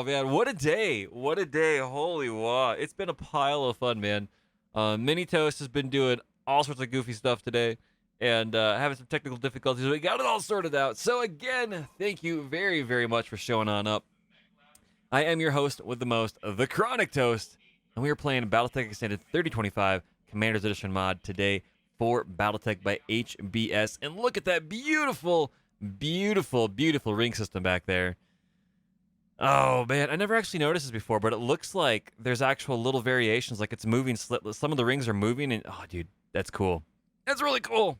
Oh man, what a day! What a day! Holy wow! It's been a pile of fun, man. Mini Toast has been doing all sorts of goofy stuff today, and having some technical difficulties. We got it all sorted out. So again, thank you very, very much for showing on up. I am your host with the most, TheChronicToast, and we are playing BattleTech Extended 3025 Commander's Edition mod today for BattleTech by HBS. And look at that beautiful, beautiful, beautiful ring system back there. Oh man, I never actually noticed this before, but it looks like there's actual little variations, like it's moving. Some of the rings are moving, and oh, dude, that's cool. That's really cool.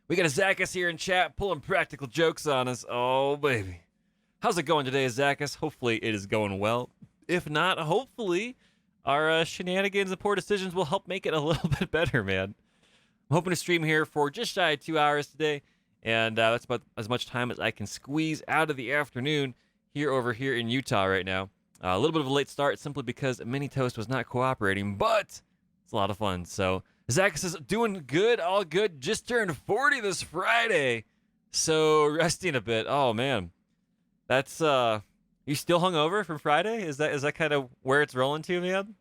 We got a Zackus here in chat pulling practical jokes on us. Oh baby, how's it going today, Zackus? Hopefully it is going well. If not, hopefully our shenanigans and poor decisions will help make it a little bit better, man. I'm hoping to stream here for just shy of 2 hours today, and that's about as much time as I can squeeze out of the afternoon over here in Utah right now. A little bit of a late start simply because Mini Toast was not cooperating, but it's a lot of fun. So Zach says, doing good, all good. Just turned 40 this Friday, so resting a bit. Oh man, that's you still hungover from Friday? Is that kind of where it's rolling to, man?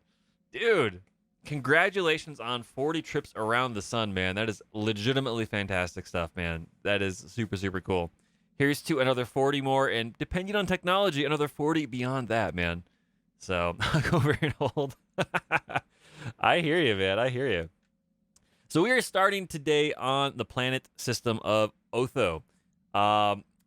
Dude, congratulations on 40 trips around the sun, man. That is legitimately fantastic stuff, man. That is super, super cool. Here's to another 40 more, and depending on technology, another 40 beyond that, man. So I'll go over and hold. I hear you, man. I hear you. So we are starting today on the planet system of Otho.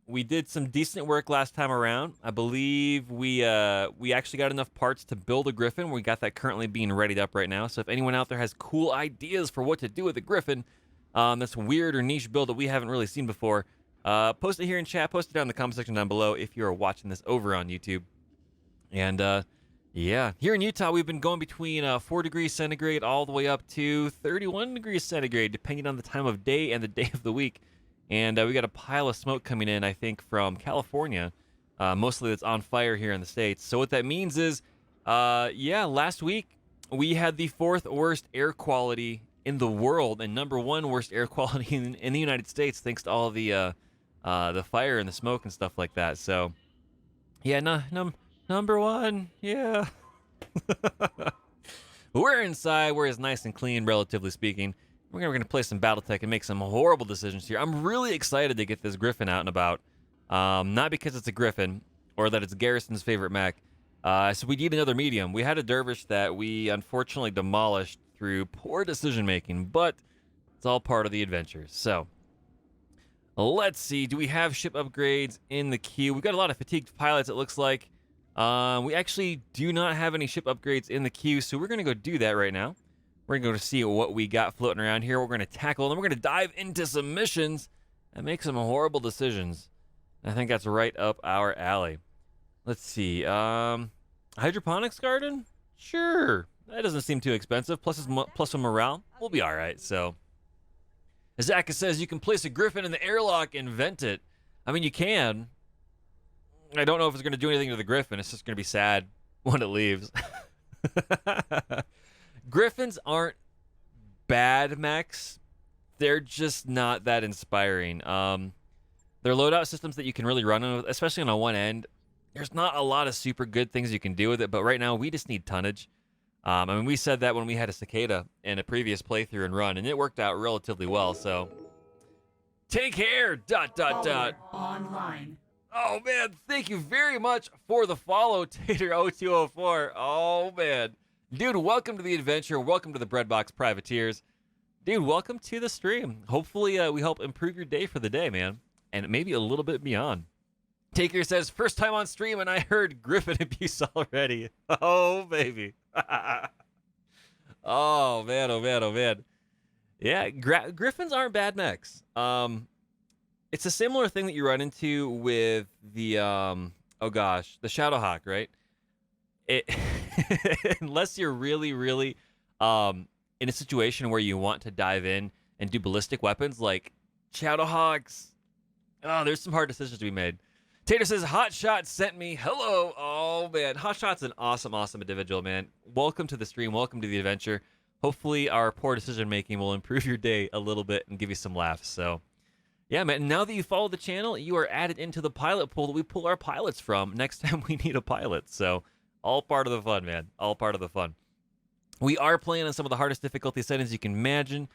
We did some decent work last time around. I believe we actually got enough parts to build a Griffin. We got that currently being readied up right now. So if anyone out there has cool ideas for what to do with a Griffin, that's a weird or niche build that we haven't really seen before, post it here in chat, post it down in the comment section down below if you're watching this over on YouTube. And yeah, here in Utah, we've been going between 4 degrees centigrade all the way up to 31 degrees centigrade, depending on the time of day and the day of the week. And we got a pile of smoke coming in, I think, from California, mostly that's on fire here in the States. So what that means is, yeah, last week we had the 4th worst air quality in the world and number 1 worst air quality in the United States, thanks to all the fire and the smoke and stuff like that. So, yeah, number 1, yeah. We're inside. We're as nice and clean, relatively speaking. We're going to play some BattleTech and make some horrible decisions here. I'm really excited to get this Griffin out and about. Not because it's a Griffin or that it's Garrison's favorite mech. So we need another medium. We had a Dervish that we unfortunately demolished through poor decision making, but it's all part of the adventure. So let's see. Do we have ship upgrades in the queue? We've got a lot of fatigued pilots, it looks like. We actually do not have any ship upgrades in the queue, so we're going to go do that right now. We're going to go to see what we got floating around here. We're going to tackle them. We're going to dive into some missions and make some horrible decisions. I think that's right up our alley. Let's see. Hydroponics garden? Sure. That doesn't seem too expensive. Plus some morale. We'll be all right. So, as Zaka says, you can place a Griffin in the airlock and vent it. I mean, you can. I don't know if it's going to do anything to the Griffin. It's just going to be sad when it leaves. Griffins aren't bad mechs. They're just not that inspiring. They're loadout systems that you can really run on, especially on a one end. There's not a lot of super good things you can do with it, but right now we just need tonnage. I mean, we said that when we had a Cicada in a previous playthrough and run, and it worked out relatively well, so. Take care, ... Online. Oh, man, thank you very much for the follow, Tater0204. Oh, man. Dude, welcome to the adventure. Welcome to the Breadbox Privateers. Dude, welcome to the stream. Hopefully, we help improve your day for the day, man, and maybe a little bit beyond. Taker says, first time on stream, and I heard Griffin abuse already. Oh, baby. Oh, man, oh, man, oh, man. Yeah, Griffins aren't bad mechs. It's a similar thing that you run into with the, oh gosh, the Shadowhawk, right? Unless you're really, really in a situation where you want to dive in and do ballistic weapons like Shadowhawks. Oh, there's some hard decisions to be made. Tater says, Hotshot sent me. Hello. Oh, man. Hotshot's an awesome, awesome individual, man. Welcome to the stream. Welcome to the adventure. Hopefully our poor decision-making will improve your day a little bit and give you some laughs. So, Yeah, man. Now that you follow the channel, you are added into the pilot pool that we pull our pilots from next time we need a pilot. So, all part of the fun, man. All part of the fun. We are playing on some of the hardest difficulty settings you can imagine.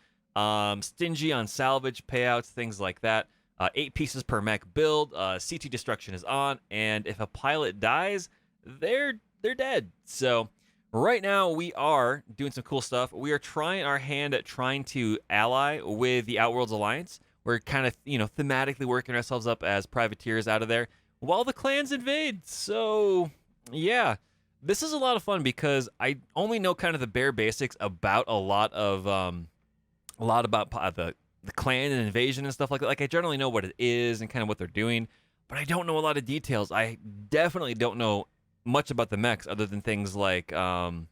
Stingy on salvage, payouts, things like that. 8 pieces per mech build. CT destruction is on, and if a pilot dies, they're dead. So right now we are doing some cool stuff. We are trying our hand at trying to ally with the Outworlds Alliance. We're kind of, thematically working ourselves up as privateers out of there while the clans invade. So, yeah, this is a lot of fun because I only know kind of the bare basics about a lot about the clan and invasion and stuff like that. Like, I generally know what it is and kind of what they're doing, but I don't know a lot of details. I definitely don't know much about the mechs other than things like the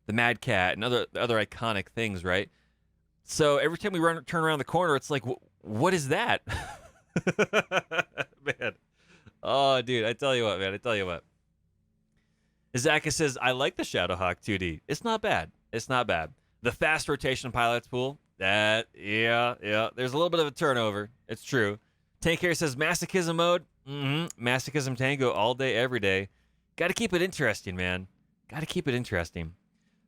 Mad Cat and other iconic things, right? So every time we turn around the corner, it's like, what is that? Man. Oh, dude, I tell you what, man. I tell you what. Izaka says, I like the Shadowhawk 2D. It's not bad. It's not bad. The fast rotation pilots pool, yeah. There's a little bit of a turnover. It's true. Tank here says, masochism mode. Masochism tango all day, every day. Got to keep it interesting, man. Got to keep it interesting.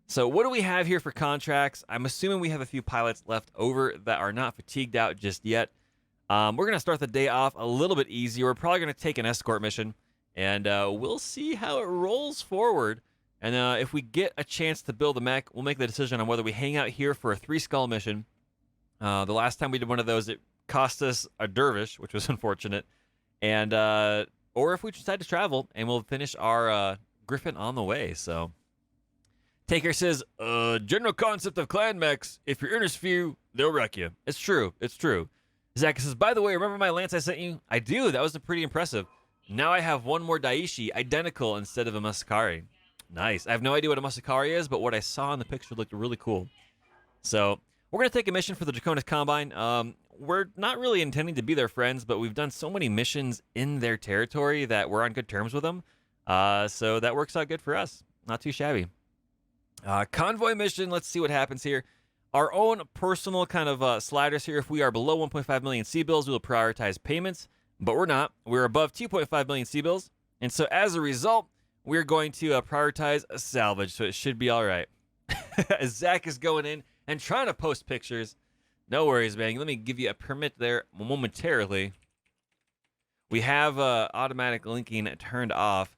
So what do we have here for contracts? I'm assuming we have a few pilots left over that are not fatigued out just yet. We're going to start the day off a little bit easier. We're probably going to take an escort mission, and we'll see how it rolls forward. And if we get a chance to build a mech, we'll make the decision on whether we hang out here for a 3-skull mission. The last time we did one of those, it cost us a dervish, which was unfortunate. And or if we decide to travel, and we'll finish our Griffin on the way. So Taker says, general concept of clan mechs, if you're in a few, they'll wreck you. It's true. It's true. Zach says, by the way, remember my lance I sent you? I do. That was pretty impressive. Now I have one more Daishi, identical instead of a Masakari. Nice. I have no idea what a Masakari is, but what I saw in the picture looked really cool. So we're going to take a mission for the Draconis Combine. We're not really intending to be their friends, but we've done so many missions in their territory that we're on good terms with them. So that works out good for us. Not too shabby. Convoy mission, let's see what happens here. Our own personal kind of sliders here. If we are below 1.5 million C-bills, we will prioritize payments, but we're not. We're above 2.5 million C-bills, and so as a result, we're going to prioritize a salvage, so it should be all right. Zach is going in and trying to post pictures. No worries, man. Let me give you a permit there momentarily. We have automatic linking turned off.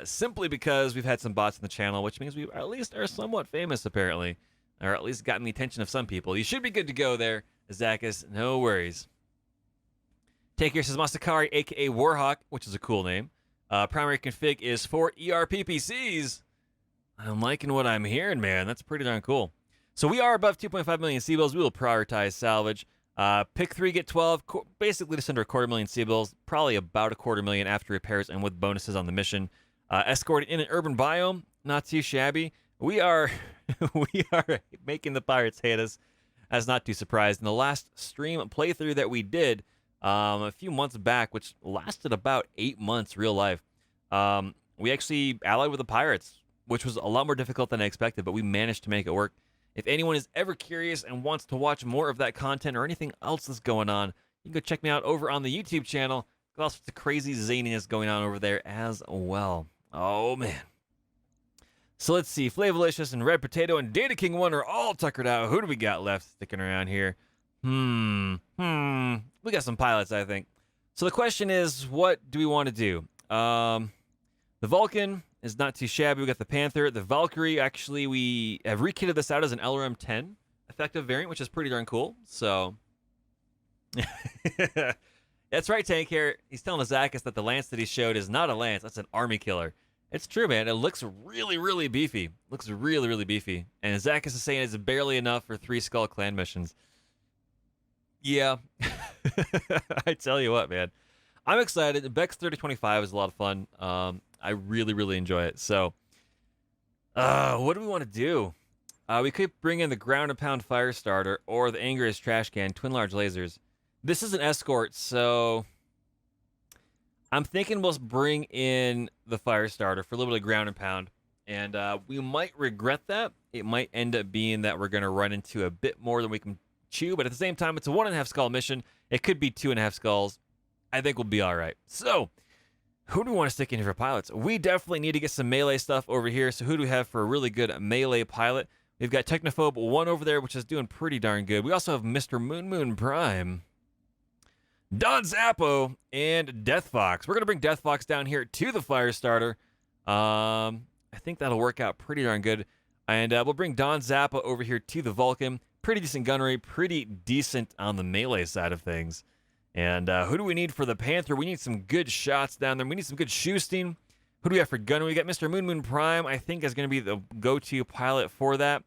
Simply because we've had some bots in the channel, which means we at least are somewhat famous, apparently. Or at least gotten the attention of some people. You should be good to go there, Zacchus. No worries. Take here says Masakari, a.k.a. Warhawk, which is a cool name. Primary config is for ERPPCs. I'm liking what I'm hearing, man. That's pretty darn cool. So we are above 2.5 million C-bills. We will prioritize salvage. Pick 3, get 12. Basically just under 250,000 C-bills. Probably about 250,000 after repairs and with bonuses on the mission. Escorted in an urban biome. Not too shabby. We are we are making the pirates hate us. That's not too surprised. In the last stream playthrough that we did a few months back, which lasted about 8 months real life, we actually allied with the pirates, which was a lot more difficult than I expected, but we managed to make it work. If anyone is ever curious and wants to watch more of that content or anything else that's going on, you can go check me out over on the YouTube channel. Got all sorts of crazy zaniness going on over there as well. Oh, man. So let's see. Flavolicious and Red Potato and Data King 1 are all tuckered out. Who do we got left sticking around here? We got some pilots, I think. So the question is, what do we want to do? The Vulcan is not too shabby. We got the Panther. The Valkyrie, actually, we have rekitted this out as an LRM-10 effective variant, which is pretty darn cool. So that's right, Tank here. He's telling Zacchus that the lance that he showed is not a lance. That's an army killer. It's true, man. It looks really, really beefy. Looks really, really beefy. And Zacchus is saying it's barely enough for 3-skull clan missions. Yeah. I tell you what, man. I'm excited. BEX3025 is a lot of fun. I really, really enjoy it. So, what do we want to do? We could bring in the ground and pound fire starter or the Angerous trash can, twin large lasers. This is an escort, so I'm thinking we'll bring in the fire starter for a little bit of ground and pound. And we might regret that. It might end up being that we're going to run into a bit more than we can chew. But at the same time, it's a 1.5 skull mission. It could be 2.5 skulls. I think we'll be all right. So, who do we want to stick in here for pilots? We definitely need to get some melee stuff over here. So, who do we have for a really good melee pilot? We've got Technophobe 1 over there, which is doing pretty darn good. We also have Mr. Moon Prime, Don Zappo, and Death Fox. We're going to bring Death Fox down here to the fire starter. I think that'll work out pretty darn good. And we'll bring Don Zappa over here to the Vulcan. Pretty decent gunnery, pretty decent on the melee side of things. And who do we need for the Panther? We need some good shots down there. We need some good shooting. Who do we have for gunnery? We got Mr. Moon Prime, I think, is going to be the go-to pilot for that.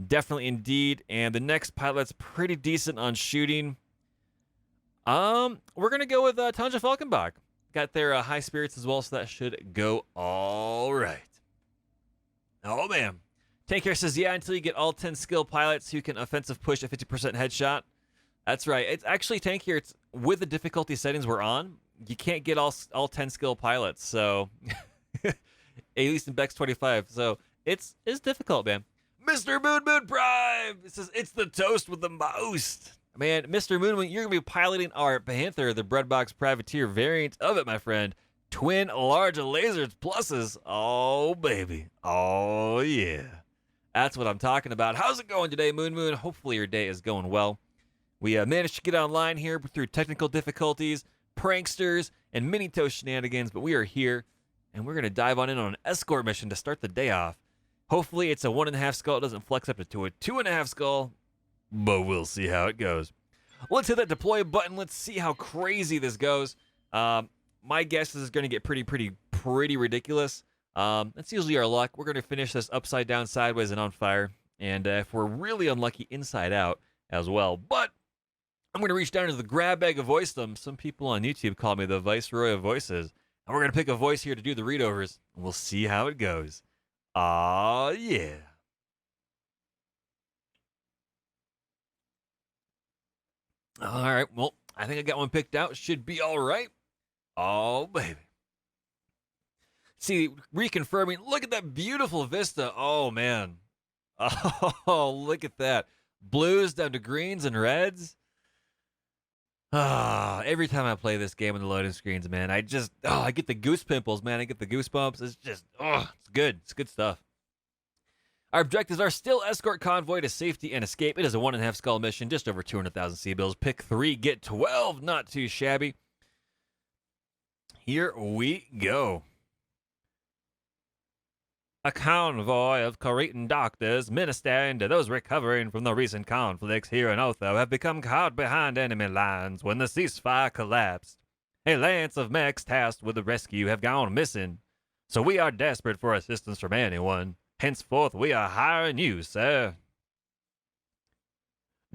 Definitely indeed. And the next pilot's pretty decent on shooting. We're going to go with Tanja Falkenbach. Got their high spirits as well, so that should go all right. Oh, man. Tank here says, yeah, until you get all 10 skill pilots who can offensive push a 50% headshot. That's right. It's actually, Tank here, it's with the difficulty settings we're on, you can't get all 10 skill pilots, so at least in BEX25. So it's difficult, man. Mr. Moon Prime! It says, it's the toast with the most. Man, Mr. Moon, you're going to be piloting our Panther, the Breadbox Privateer variant of it, my friend. Twin large lasers pluses. Oh, baby. Oh, yeah. That's what I'm talking about. How's it going today, Moon? Hopefully your day is going well. We managed to get online here through technical difficulties, pranksters, and mini-toast shenanigans, but we are here, and we're going to dive on in on an escort mission to start the day off. Hopefully it's a 1.5 skull. It doesn't flex up to a 2.5 skull, but we'll see how it goes. Let's hit that deploy button. Let's see how crazy this goes. My guess is it's going to get pretty ridiculous. That's usually our luck. We're going to finish this upside down, sideways, and on fire. And if we're really unlucky, inside out as well. But I'm going to reach down into the grab bag of voicedom. Some people on YouTube call me the Viceroy of Voices. And we're going to pick a voice here to do the readovers. And we'll see how it goes. Aw, yeah. All right, well, I think I got one picked out. Should be all right. Oh, baby. See, reconfirming. Look at that beautiful vista. Oh, man. Oh, look at that. Blues down to greens and reds. Every time I play this game on the loading screens, man, I get the goose pimples, man. I get the goosebumps. It's just, it's good. It's good stuff. Our objectives are still escort convoy to safety and escape. It is a 1.5 skull mission, just over 200,000 C-bills. Pick 3, get 12. Not too shabby. Here we go. A convoy of Cretan doctors ministering to those recovering from the recent conflicts here in Otho have become caught behind enemy lines when the ceasefire collapsed. A lance of mechs tasked with the rescue have gone missing, so we are desperate for assistance from anyone. Henceforth, we are hiring you, sir.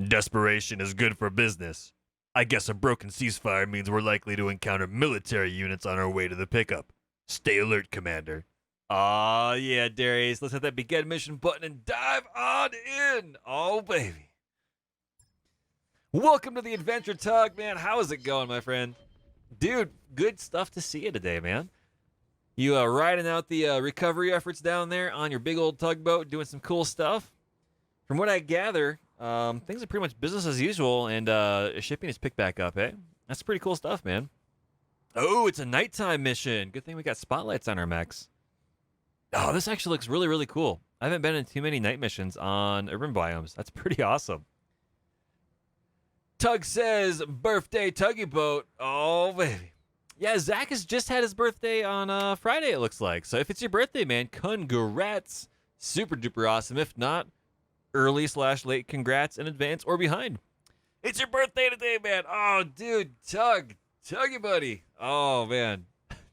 Desperation is good for business. I guess a broken ceasefire means we're likely to encounter military units on our way to the pickup. Stay alert, Commander. Aw, yeah, Darius. Let's hit that begin mission button and dive on in. Oh, baby. Welcome to the Adventure Tug, man. How is it going, my friend? Dude, good stuff to see you today, man. You riding out the recovery efforts down there on your big old tugboat, doing some cool stuff. From what I gather, things are pretty much business as usual, and shipping is picked back up, eh? That's pretty cool stuff, man. Oh, it's a nighttime mission. Good thing we got spotlights on our mechs. Oh, this actually looks really, really cool. I haven't been in too many night missions on urban biomes. That's pretty awesome. Tug says, birthday Tuggy Boat. Oh, baby. Yeah, Zach has just had his birthday on Friday, it looks like. So if it's your birthday, man, congrats. Super duper awesome. If not, early/late congrats in advance or behind. It's your birthday today, man. Oh, dude, Tuggy buddy. Oh, man.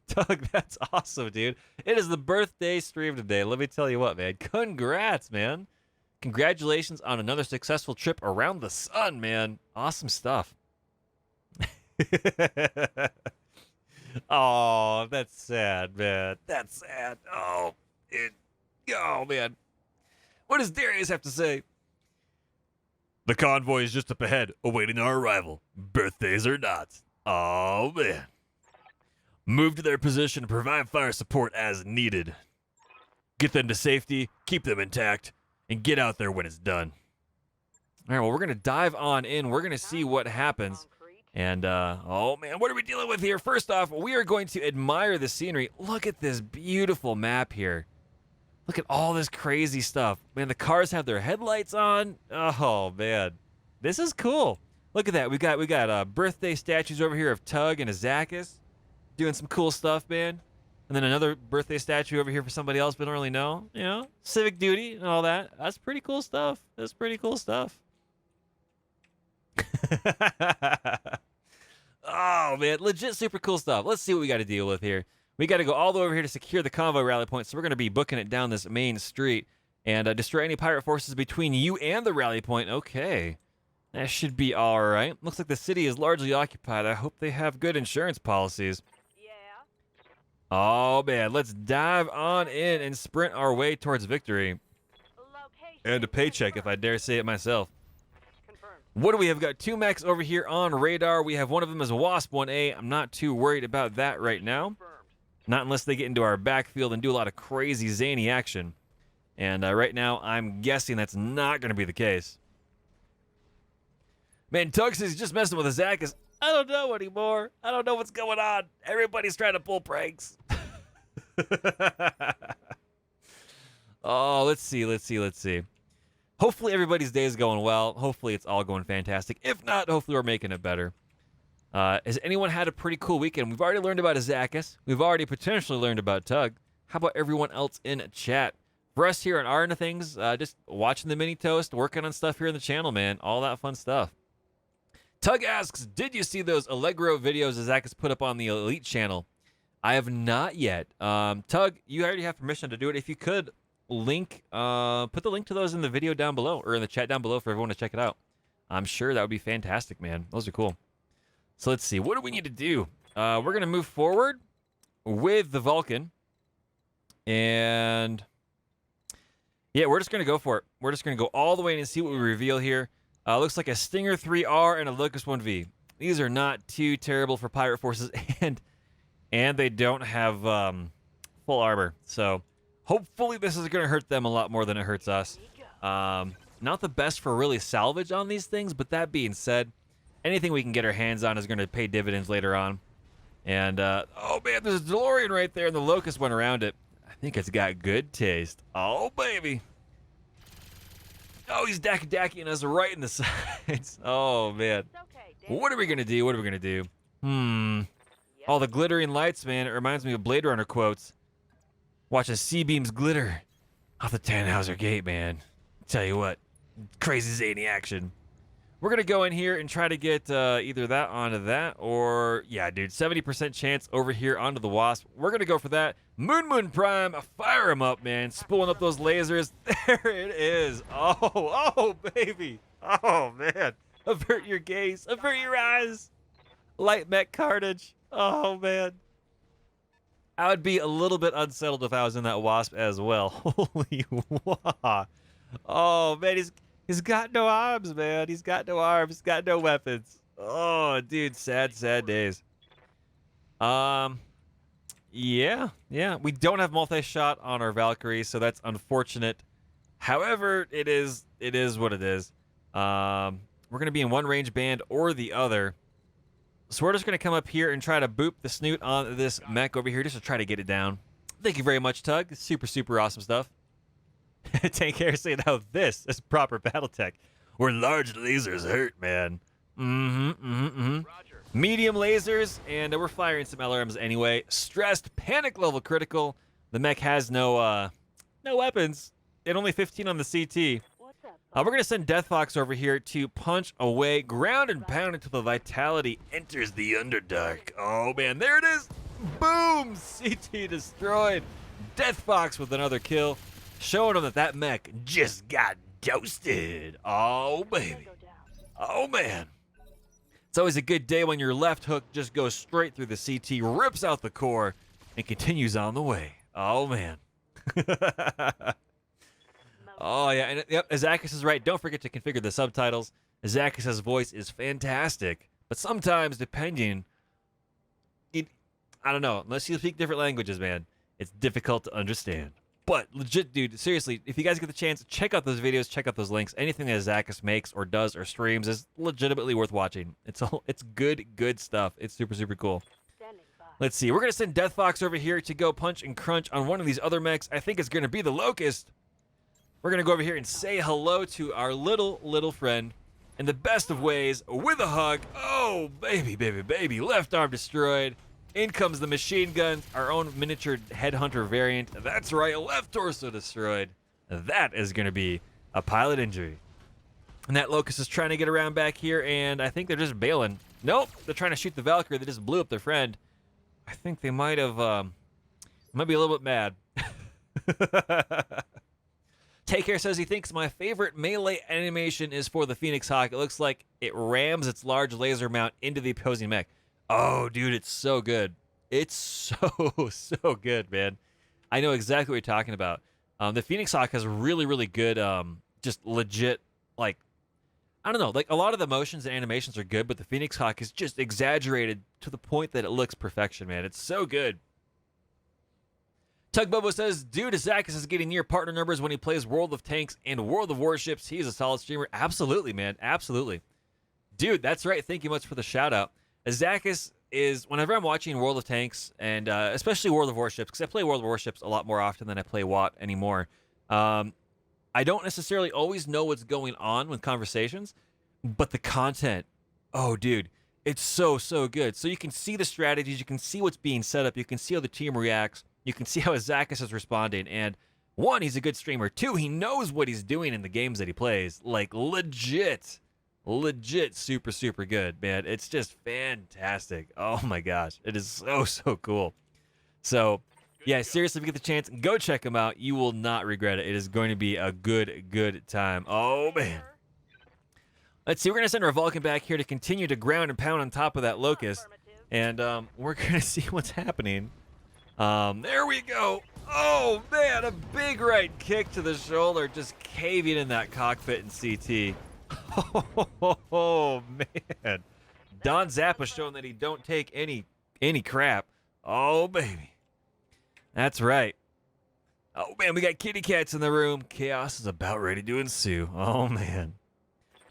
Tug, that's awesome, dude. It is the birthday stream today. Let me tell you what, man. Congrats, man. Congratulations on another successful trip around the sun, man. Awesome stuff. Oh, that's sad, man. That's sad. Oh, man. What does Darius have to say? The convoy is just up ahead, awaiting our arrival. Birthdays or not. Oh, man. Move to their position and provide fire support as needed. Get them to safety, keep them intact, and get out there when it's done. All right, well, we're going to dive on in. We're going to see what happens. And, oh man, what are we dealing with here? First off, we are going to admire the scenery. Look at this beautiful map here. Look at all this crazy stuff. Man, the cars have their headlights on. Oh man, this is cool. Look at that. We got birthday statues over here of Tug and Azakis doing some cool stuff, man. And then another birthday statue over here for somebody else we don't really know. You know, civic duty and all that. That's pretty cool stuff. That's pretty cool stuff. Oh man, legit super cool stuff. Let's see what we got to deal with here. We got to go all the way over here to secure the convoy rally point. So we're going to be booking it down this main street and destroy any pirate forces between you and the rally point. Okay. That should be all right. Looks like the city is largely occupied. I hope they have good insurance policies. Yeah. Oh, man. Let's dive on in and sprint our way towards victory. Location And a paycheck, if I dare say it myself. confirmed. What do we have? Got two mechs over here on radar. We have one of them as Wasp 1A. I'm not too worried about that right now. Confirmed. Not unless they get into our backfield and do a lot of crazy zany action. And right now, I'm guessing that's not going to be the case. Man, Tux is just messing with Azakis. I don't know anymore. I don't know what's going on. Everybody's trying to pull pranks. Oh, let's see. Hopefully everybody's day is going well. Hopefully it's all going fantastic. If not, hopefully we're making it better. Has anyone had a pretty cool weekend? We've already learned about Azakis. We've already potentially learned about Tug. How about everyone else in chat? For us here on our end of things, just watching the mini toast, working on stuff here in the channel, man. All that fun stuff. Tug asks, did you see those Allegro videos Azakis put up on the Elite channel? I have not yet. Tug, you already have permission to do it. If you could link, put the link to those in the video down below or in the chat down below for everyone to check it out. I'm sure that would be fantastic, man. Those are cool. So let's see. What do we need to do? We're going to move forward with the Vulcan. And yeah, we're just going to go for it. We're just going to go all the way in and see what we reveal here. Looks like a Stinger 3R and a Locust 1V. These are not too terrible for pirate forces, and they don't have full armor. So hopefully this is going to hurt them a lot more than it hurts us. Not the best for really salvage on these things, but that being said, anything we can get our hands on is going to pay dividends later on. And, oh man, there's a DeLorean right there, and the Locust went around it. I think it's got good taste. Oh, baby. Oh, he's dacky-dackying us right in the sides. Oh, man. What are we going to do? All the glittering lights, man. It reminds me of Blade Runner quotes. Watch as C-beams glitter off the Tannhauser Gate, man. Tell you what, crazy zany action. We're going to go in here and try to get either that onto that or, yeah, dude, 70% chance over here onto the Wasp. We're going to go for that. Moon Prime, fire him up, man. Spooling up those lasers. There it is. Oh, baby. Oh, man. Avert your gaze. Avert your eyes. Light mech carnage. Oh, man. I would be a little bit unsettled if I was in that Wasp as well. Holy wow. Oh, man, he's got no arms, man. He's got no arms. He's got no weapons. Oh, dude, sad days. Yeah. We don't have multi-shot on our Valkyrie, so that's unfortunate. However, it is what it is. We're going to be in one range band or the other. So we're just going to come up here and try to boop the snoot on this mech over here just to try to get it down. Thank you very much, Tug. Super awesome stuff. Tank Hair saying how this is proper BattleTech, where large lasers hurt, man. Medium lasers, and we're firing some LRMs anyway. Stressed, panic level critical. The mech has no weapons. And only 15 on the CT. We're going to send Deathfox over here to punch away, ground and pound until the Vitality enters the Underdark. Oh, man, there it is. Boom! CT destroyed. Deathfox with another kill, showing him that mech just got toasted. Oh, baby. Oh, man. It's always a good day when your left hook just goes straight through the CT, rips out the core, and continues on the way. Oh, man. Oh, yeah. And yep, Azakis is right. Don't forget to configure the subtitles. Azakis' voice is fantastic. But sometimes, depending, I don't know. Unless you speak different languages, man, it's difficult to understand. But legit, dude, seriously, if you guys get the chance, check out those videos, check out those links. Anything that Zacchus makes or does or streams is legitimately worth watching. It's good stuff. It's super cool. Standing by. Let's see. We're going to send Death Fox over here to go punch and crunch on one of these other mechs. I think it's going to be the Locust. We're going to go over here and say hello to our little friend in the best of ways with a hug. Oh, baby. Left arm destroyed. In comes the machine gun, our own miniature headhunter variant. That's right, left torso destroyed. That is going to be a pilot injury. And that Locust is trying to get around back here, and I think they're just bailing. Nope, they're trying to shoot the Valkyrie. They just blew up their friend. I think they might have, might be a little bit mad. Take Care says he thinks my favorite melee animation is for the Phoenix Hawk. It looks like it rams its large laser mount into the opposing mech. Oh, dude, it's so good. It's so good, man. I know exactly what you're talking about. The Phoenix Hawk has really good, just legit, like, I don't know, like a lot of the motions and animations are good, but the Phoenix Hawk is just exaggerated to the point that it looks perfection, man. It's so good. Tug Bobo says, dude, Zacchus is getting near partner numbers when he plays World of Tanks and World of Warships. He's a solid streamer. Absolutely, man. Absolutely. Dude, that's right. Thank you much for the shout out. Zacchus is, whenever I'm watching World of Tanks, and especially World of Warships, because I play World of Warships a lot more often than I play WoT anymore, I don't necessarily always know what's going on with conversations, but the content, oh, dude, it's so good. So you can see the strategies, you can see what's being set up, you can see how the team reacts, you can see how Zacchus is responding, and one, he's a good streamer. Two, he knows what he's doing in the games that he plays, like legit super good, man. It's just fantastic. Oh my gosh, it is so cool. So yeah, seriously, if you get the chance, go check him out. You will not regret it. It is going to be a good time. Oh man. Let's see, we're gonna send our Vulcan back here to continue to ground and pound on top of that Locust, and we're gonna see what's happening. There we go. Oh man, a big right kick to the shoulder, just caving in that cockpit in CT. Oh man, Don Zappa showing that he don't take any crap. Oh baby, that's right. Oh man, we got kitty cats in the room. Chaos is about ready to ensue. Oh man,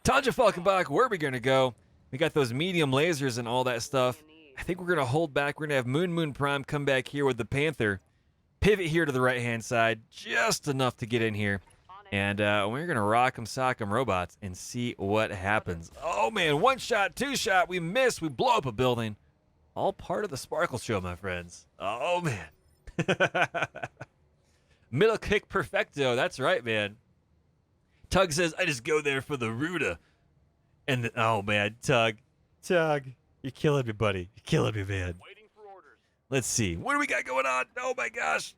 Tanja Falkenbach, where are we gonna go? We got those medium lasers and all that stuff. I think we're gonna hold back. We're gonna have Moon Prime come back here with the Panther, pivot here to the right hand side, just enough to get in here. And we're going to rock 'em, sock 'em robots and see what happens. Oh, man, one shot, two shot. We miss. We blow up a building. All part of the Sparkle Show, my friends. Oh, man. Middle kick perfecto. That's right, man. Tug says, I just go there for the Ruda. And oh, man, Tug, you're killing me, buddy. You're killing me, man. Waiting for orders. Let's see. What do we got going on? Oh, my gosh.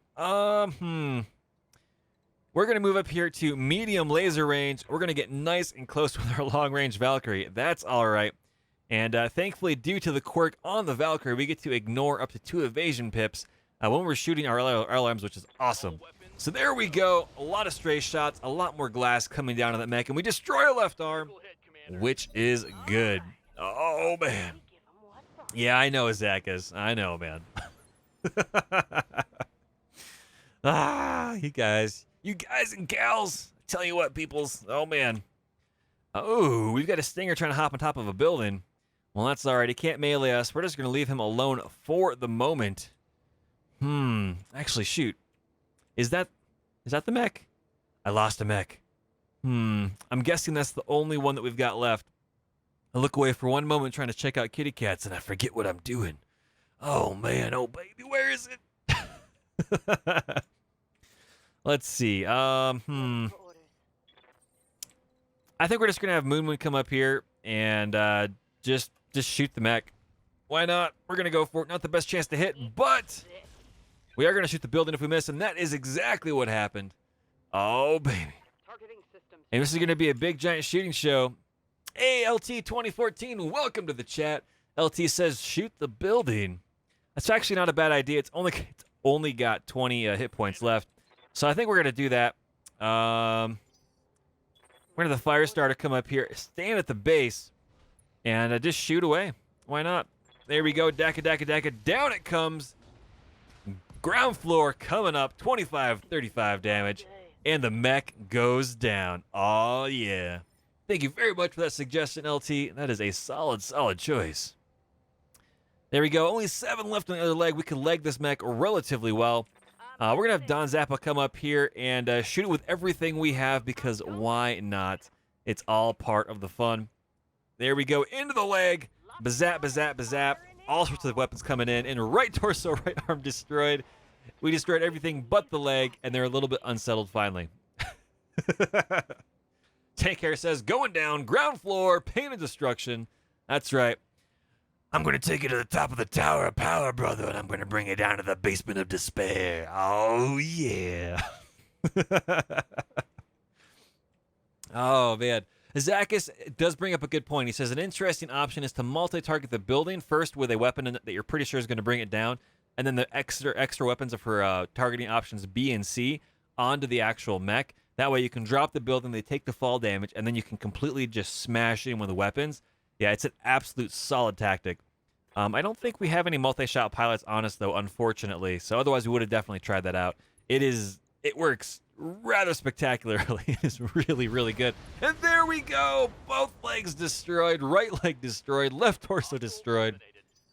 We're going to move up here to medium laser range. We're going to get nice and close with our long-range Valkyrie. That's all right. And thankfully, due to the quirk on the Valkyrie, we get to ignore up to 2 evasion pips when we're shooting our alarms, which is awesome. So there we go. A lot of stray shots, a lot more glass coming down on that mech, and we destroy a left arm, which is good. Oh, man. Yeah, I know, Zacchus. I know, man. You guys and gals. Tell you what, peoples. Oh, man. Oh, we've got a Stinger trying to hop on top of a building. Well, that's all right. He can't melee us. We're just going to leave him alone for the moment. Actually, shoot. Is that the mech? I lost a mech. I'm guessing that's the only one that we've got left. I look away for one moment trying to check out kitty cats, and I forget what I'm doing. Oh, man. Oh, baby. Where is it? Let's see. I think we're just going to have Moon come up here and just shoot the mech. Why not? We're going to go for it. Not the best chance to hit, but we are going to shoot the building if we miss, and that is exactly what happened. Oh, baby. And this is going to be a big, giant shooting show. Hey, LT2014, welcome to the chat. LT says, shoot the building. That's actually not a bad idea. It's only got 20 hit points left. So I think we're going to do that. We're going to the fire starter come up here, stand at the base, and just shoot away. Why not? There we go. Daka. Down it comes. Ground floor coming up, 25, 35 damage, and the mech goes down. Oh, yeah. Thank you very much for that suggestion, LT. That is a solid, solid choice. There we go. Only 7 left on the other leg. We can leg this mech relatively well. We're going to have Don Zappa come up here and shoot it with everything we have because why not? It's all part of the fun. There we go. Into the leg. Bazap, bazap, bazap. All sorts of weapons coming in. And right torso, right arm destroyed. We destroyed everything but the leg, and they're a little bit unsettled finally. Tank Hair says, going down, ground floor, pain and destruction. That's right. I'm going to take it to the top of the Tower of Power, brother, and I'm going to bring it down to the basement of despair. Oh, yeah. Oh, man. Zakis does bring up a good point. He says an interesting option is to multi-target the building first with a weapon that you're pretty sure is going to bring it down, and then the extra weapons are for targeting options B and C onto the actual mech. That way you can drop the building, they take the fall damage, and then you can completely just smash in with the weapons. Yeah, it's an absolute solid tactic. I don't think we have any multi-shot pilots on us, though, unfortunately. So otherwise, we would have definitely tried that out. It works rather spectacularly. It is really, really good. And there we go. Both legs destroyed. Right leg destroyed. Left torso destroyed.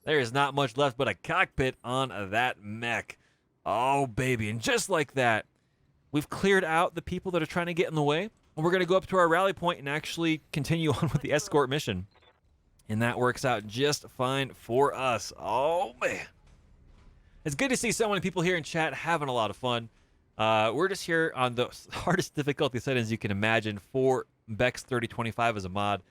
There is not much left but a cockpit on that mech. Oh, baby. And just like that, we've cleared out the people that are trying to get in the way. And we're going to go up to our rally point and actually continue on with the escort mission. And that works out just fine for us. Oh, man. It's good to see so many people here in chat having a lot of fun. We're just here on the hardest difficulty settings you can imagine for BEX3025 as a mod.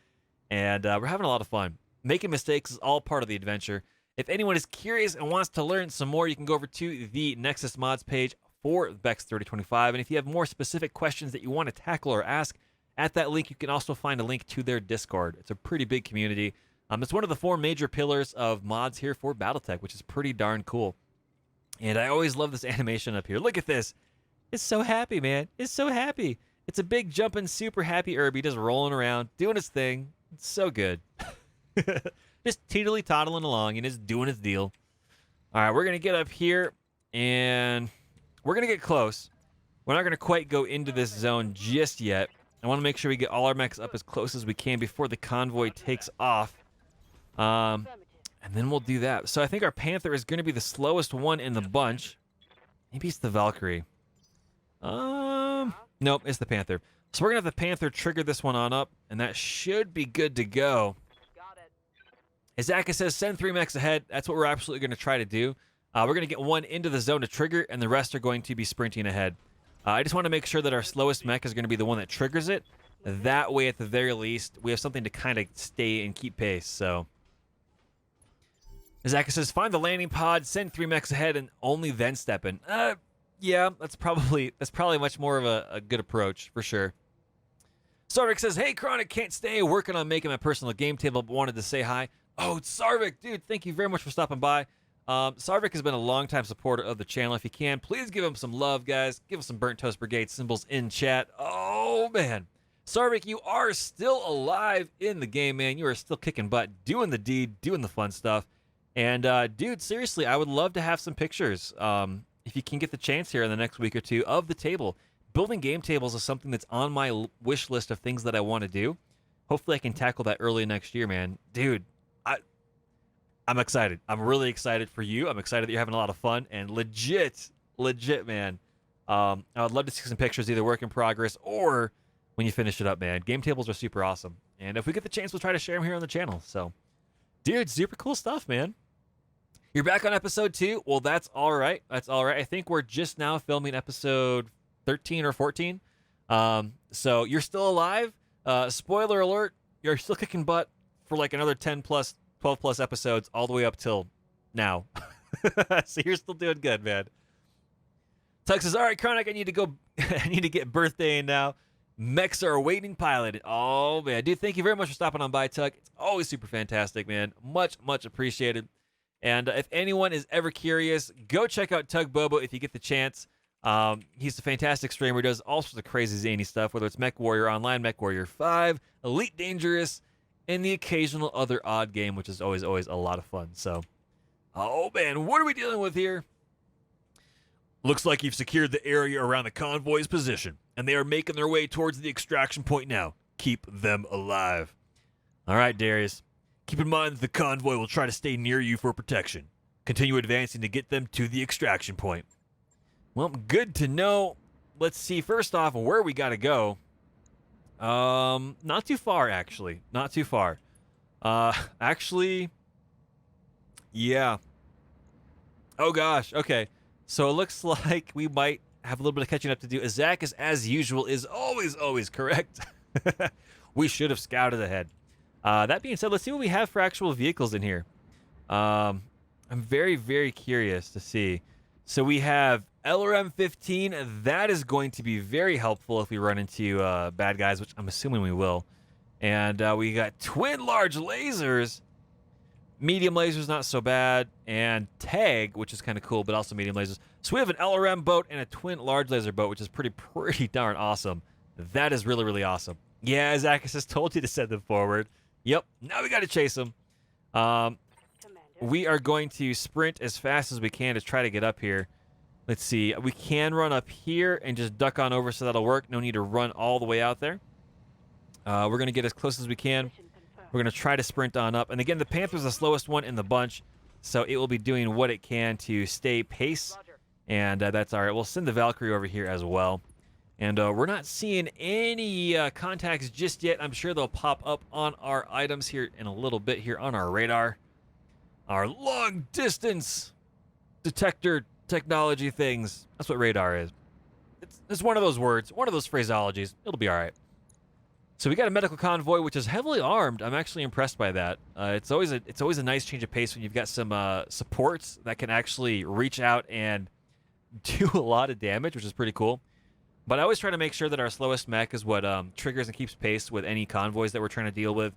And we're having a lot of fun. Making mistakes is all part of the adventure. If anyone is curious and wants to learn some more, you can go over to the Nexus Mods page for BEX3025. And if you have more specific questions that you want to tackle or ask, at that link, you can also find a link to their Discord. It's a pretty big community. It's one of the 4 major pillars of mods here for BattleTech, which is pretty darn cool. And I always love this animation up here. Look at this. It's so happy, man. It's so happy. It's a big, jumping, super happy Irby just rolling around, doing his thing. It's so good. Just teetily-toddling along and just doing his deal. All right, we're going to get up here, and we're going to get close. We're not going to quite go into this zone just yet. I want to make sure we get all our mechs up as close as we can before the convoy takes off. And then we'll do that. So I think our Panther is going to be the slowest one in the bunch. Maybe it's the Valkyrie. Nope, it's the Panther. So we're going to have the Panther trigger this one on up, and that should be good to go. Azaka says, send 3 mechs ahead. That's what we're absolutely going to try to do. We're going to get one into the zone to trigger, and the rest are going to be sprinting ahead. I just want to make sure that our slowest mech is going to be the one that triggers it. That way, at the very least, we have something to kind of stay and keep pace. So, Azaka says, find the landing pod, send 3 mechs ahead, and only then step in. Yeah, that's probably much more of a good approach, for sure. Sarvik says, hey, Chronic, can't stay. Working on making my personal game table, but wanted to say hi. Oh, Sarvik, dude, thank you very much for stopping by. Sarvik has been a longtime supporter of the channel. If you can, please give him some love, guys. Give him some Burnt Toast Brigade symbols in chat. Oh, man. Sarvik, you are still alive in the game, man. You are still kicking butt, doing the deed, doing the fun stuff. And, dude, seriously, I would love to have some pictures, if you can get the chance here in the next week or two, of the table. Building game tables is something that's on my wish list of things that I want to do. Hopefully I can tackle that early next year, man. Dude, I'm excited. I'm really excited for you. I'm excited that you're having a lot of fun. And legit, man. I would love to see some pictures, either work in progress or when you finish it up, man. Game tables are super awesome. And if we get the chance, we'll try to share them here on the channel. So, dude, super cool stuff, man. You're back on episode 2. Well, that's all right. That's all right. I think we're just now filming episode 13 or 14. So you're still alive. Spoiler alert, you're still kicking butt for like another 10 plus, 12 plus episodes all the way up till now. So you're still doing good, man. Tug says, all right, Chronic, I need to go. I need to get birthdaying now. Mechs are awaiting pilot. Oh, man. Dude, thank you very much for stopping on by, Tug. It's always super fantastic, man. Much, much appreciated. And if anyone is ever curious, go check out Tug Bobo if you get the chance. He's a fantastic streamer. He does all sorts of crazy zany stuff, whether it's Mech Warrior Online, Mech Warrior 5, Elite Dangerous, and the occasional other odd game, which is always a lot of fun. So, oh, man, what are we dealing with here? Looks like you've secured the area around the convoy's position, and they are making their way towards the extraction point now. Keep them alive. All right, Darius. Keep in mind that the convoy will try to stay near you for protection. Continue advancing to get them to the extraction point. Well, good to know. Let's see, first off, where we got to go. Not too far, actually. Not too far. Actually, yeah. Oh, gosh. Okay. So it looks like we might have a little bit of catching up to do. Azakis, as usual, is always correct. We should have scouted ahead. That being said, let's see what we have for actual vehicles in here. I'm very, very curious to see. So we have LRM-15. That is going to be very helpful if we run into bad guys, which I'm assuming we will. And we got twin large lasers. Medium lasers, not so bad. And tag, which is kind of cool, but also medium lasers. So we have an LRM boat and a twin large laser boat, which is pretty darn awesome. That is really, really awesome. Yeah, Zakis has told you to send them forward. Yep, now we got to chase them. Commander. We are going to sprint as fast as we can to try to get up here. Let's see. We can run up here and just duck on over, so that'll work. No need to run all the way out there. We're going to get as close as we can. Mission confirmed. We're going to try to sprint on up. And again, the Panther's the slowest one in the bunch, so it will be doing what it can to stay pace. Roger. And that's all right. We'll send the Valkyrie over here as well. And we're not seeing any contacts just yet. I'm sure they'll pop up on our items here in a little bit here on our radar. Our long-distance detector technology things. That's what radar is. It's one of those words, one of those phraseologies. It'll be all right. So we got a medical convoy, which is heavily armed. I'm actually impressed by that. It's always a nice change of pace when you've got some supports that can actually reach out and do a lot of damage, which is pretty cool. But I always try to make sure that our slowest mech is what triggers and keeps pace with any convoys that we're trying to deal with,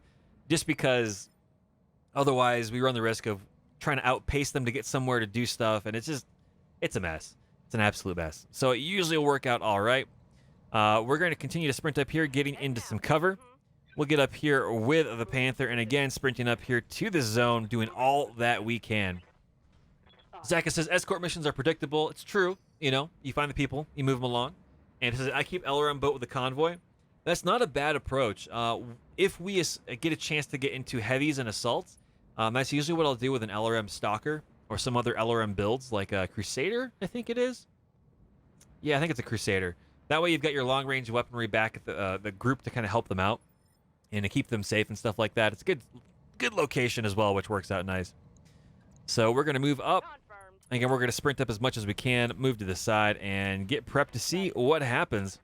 just because otherwise we run the risk of trying to outpace them to get somewhere to do stuff, and it's a mess. It's an absolute mess. So it usually will work out all right. We're going to continue to sprint up here, getting into some cover. We'll get up here with the Panther, and again, sprinting up here to the zone, doing all that we can. Zaka says, escort missions are predictable. It's true. You know, you find the people, you move them along. And it says, I keep LRM boat with the convoy. That's not a bad approach. If we get a chance to get into heavies and assaults, that's usually what I'll do with an LRM Stalker or some other LRM builds, like a Crusader, I think it is. Yeah, I think it's a Crusader. That way you've got your long-range weaponry back at the group to kind of help them out and to keep them safe and stuff like that. It's a good location as well, which works out nice. So we're going to move up. Confirmed. Again, we're going to sprint up as much as we can, move to the side, and get prepped to see what happens.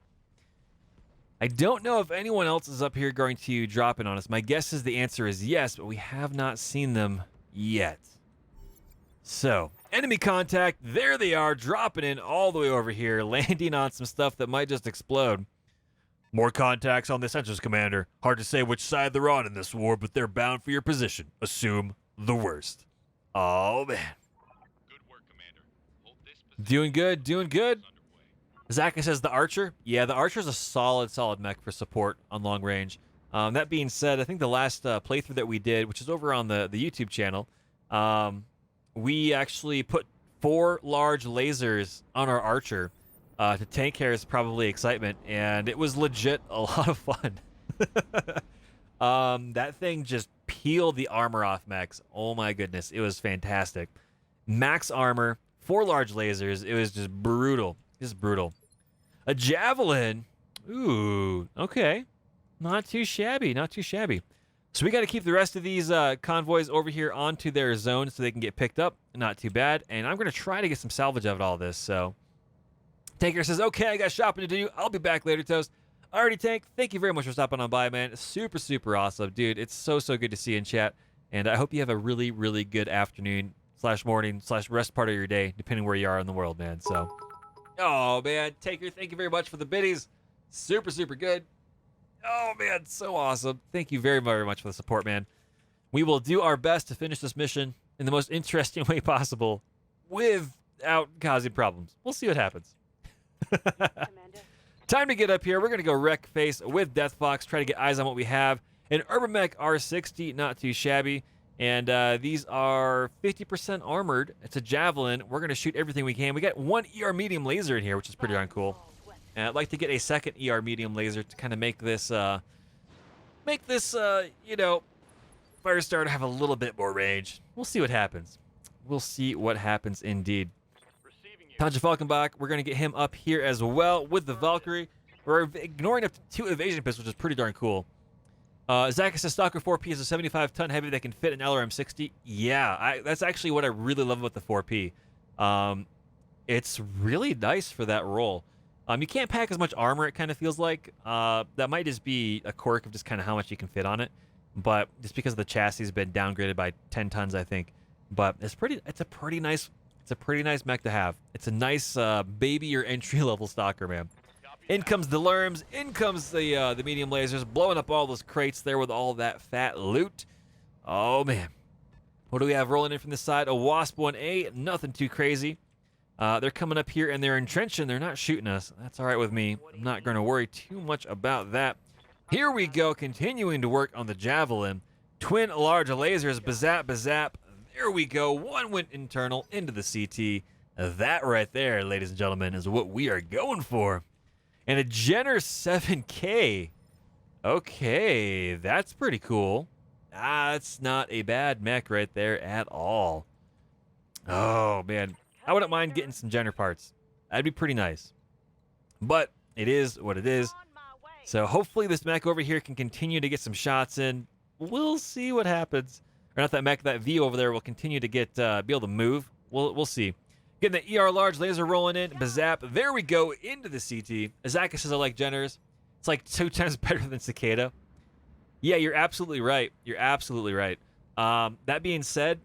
I don't know if anyone else is up here going to drop in on us. My guess is the answer is yes, but we have not seen them yet. So, enemy contact. There they are, dropping in all the way over here, landing on some stuff that might just explode. More contacts on the sensors, Commander. Hard to say which side they're on in this war, but they're bound for your position. Assume the worst. Oh, man. Doing good, doing good. Zaka says the Archer. Yeah, the Archer's a solid mech for support on long range. That being said, I think the last playthrough that we did, which is over on the YouTube channel, we actually put 4 large lasers on our Archer to tank Hair's probably excitement, and it was legit a lot of fun. That thing just peeled the armor off mechs. Oh my goodness, it was fantastic. Max armor. 4 large lasers. It was just brutal. Just brutal. A javelin. Ooh, okay. Not too shabby. Not too shabby. So we got to keep the rest of these convoys over here onto their zone so they can get picked up. Not too bad. And I'm going to try to get some salvage out of all this. So Tanker says, okay, I got shopping to do. I'll be back later, Toast. Alrighty, Tank. Thank you very much for stopping on by, man. Super awesome. Dude, it's so good to see you in chat. And I hope you have a really good afternoon / morning / rest part of your day, depending where you are in the world, man. So, oh man, Taker, thank you very much for the biddies. Super good. Oh man, so awesome. Thank you very much for the support, man. We will do our best to finish this mission in the most interesting way possible without causing problems. We'll see what happens. Commander. Time to get up here. We're going to go wreck face with Death Fox, try to get eyes on what we have. An Urban Mech R60, not too shabby. And these are 50% armored. It's a javelin. We're going to shoot everything we can. We got one ER medium laser in here, which is pretty darn cool. And I'd like to get a second ER medium laser to kind of make this, you know, Firestarter have a little bit more range. We'll see what happens. We'll see what happens indeed. Tanja Falkenbach, we're going to get him up here as well with the Valkyrie. We're ignoring up to 2 evasion pistols, which is pretty darn cool. Zach says Stalker 4P is a 75-ton heavy that can fit an LRM-60. Yeah, that's actually what I really love about the 4P. It's really nice for that role. You can't pack as much armor, it kind of feels like. That might just be a quirk of just kind of how much you can fit on it. But just because the chassis has been downgraded by 10 tons, I think. But it's a pretty nice mech to have. It's a nice baby or entry-level Stalker, man. In comes the Lerms, in comes the medium lasers, blowing up all those crates there with all that fat loot. Oh, man. What do we have rolling in from this side? A Wasp 1A, nothing too crazy. They're coming up here, and they're entrenching. They're not shooting us. That's all right with me. I'm not going to worry too much about that. Here we go, continuing to work on the Javelin. Twin large lasers, bazap, bazap. There we go. One went internal into the CT. That right there, ladies and gentlemen, is what we are going for. And a Jenner 7K. Okay, that's pretty cool. That's not a bad mech right there at all. Oh, man. I wouldn't mind getting some Jenner parts. That'd be pretty nice. But it is what it is. So hopefully this mech over here can continue to get some shots in. We'll see what happens. Or not that mech, that V over there will continue to get be able to move. We'll see. Getting the ER large laser rolling in. Bazap. There we go into the CT. Azaka says I like Jenners. It's like 2 times better than Cicada. Yeah, you're absolutely right. You're absolutely right. That being said,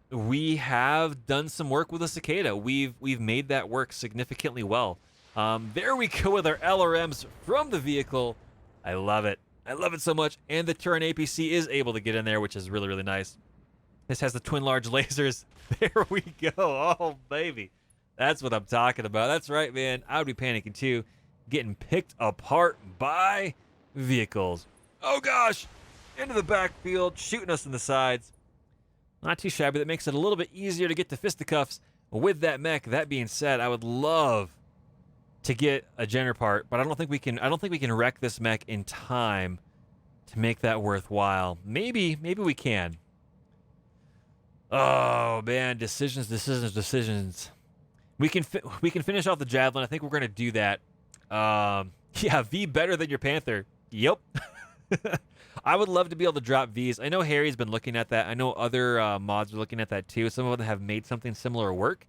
we have done some work with the Cicada. We've made that work significantly well. There we go with our LRMs from the vehicle. I love it. I love it so much. And the Turin APC is able to get in there, which is really, really nice. This has the twin large lasers. There we go. Oh, baby. That's what I'm talking about. That's right, man. I would be panicking too. Getting picked apart by vehicles. Oh, gosh. Into the backfield, shooting us in the sides. Not too shabby. That makes it a little bit easier to get to fisticuffs with that mech. That being said, I would love to get a Jenner part, but I don't think we can wreck this mech in time to make that worthwhile. Maybe we can. Oh man, decisions. We can finish off the Javelin. I think we're gonna do that. Yeah, V better than your Panther. Yep. I would love to be able to drop Vs. I know Harry's been looking at that. I know other mods are looking at that too. Some of them have made something similar work.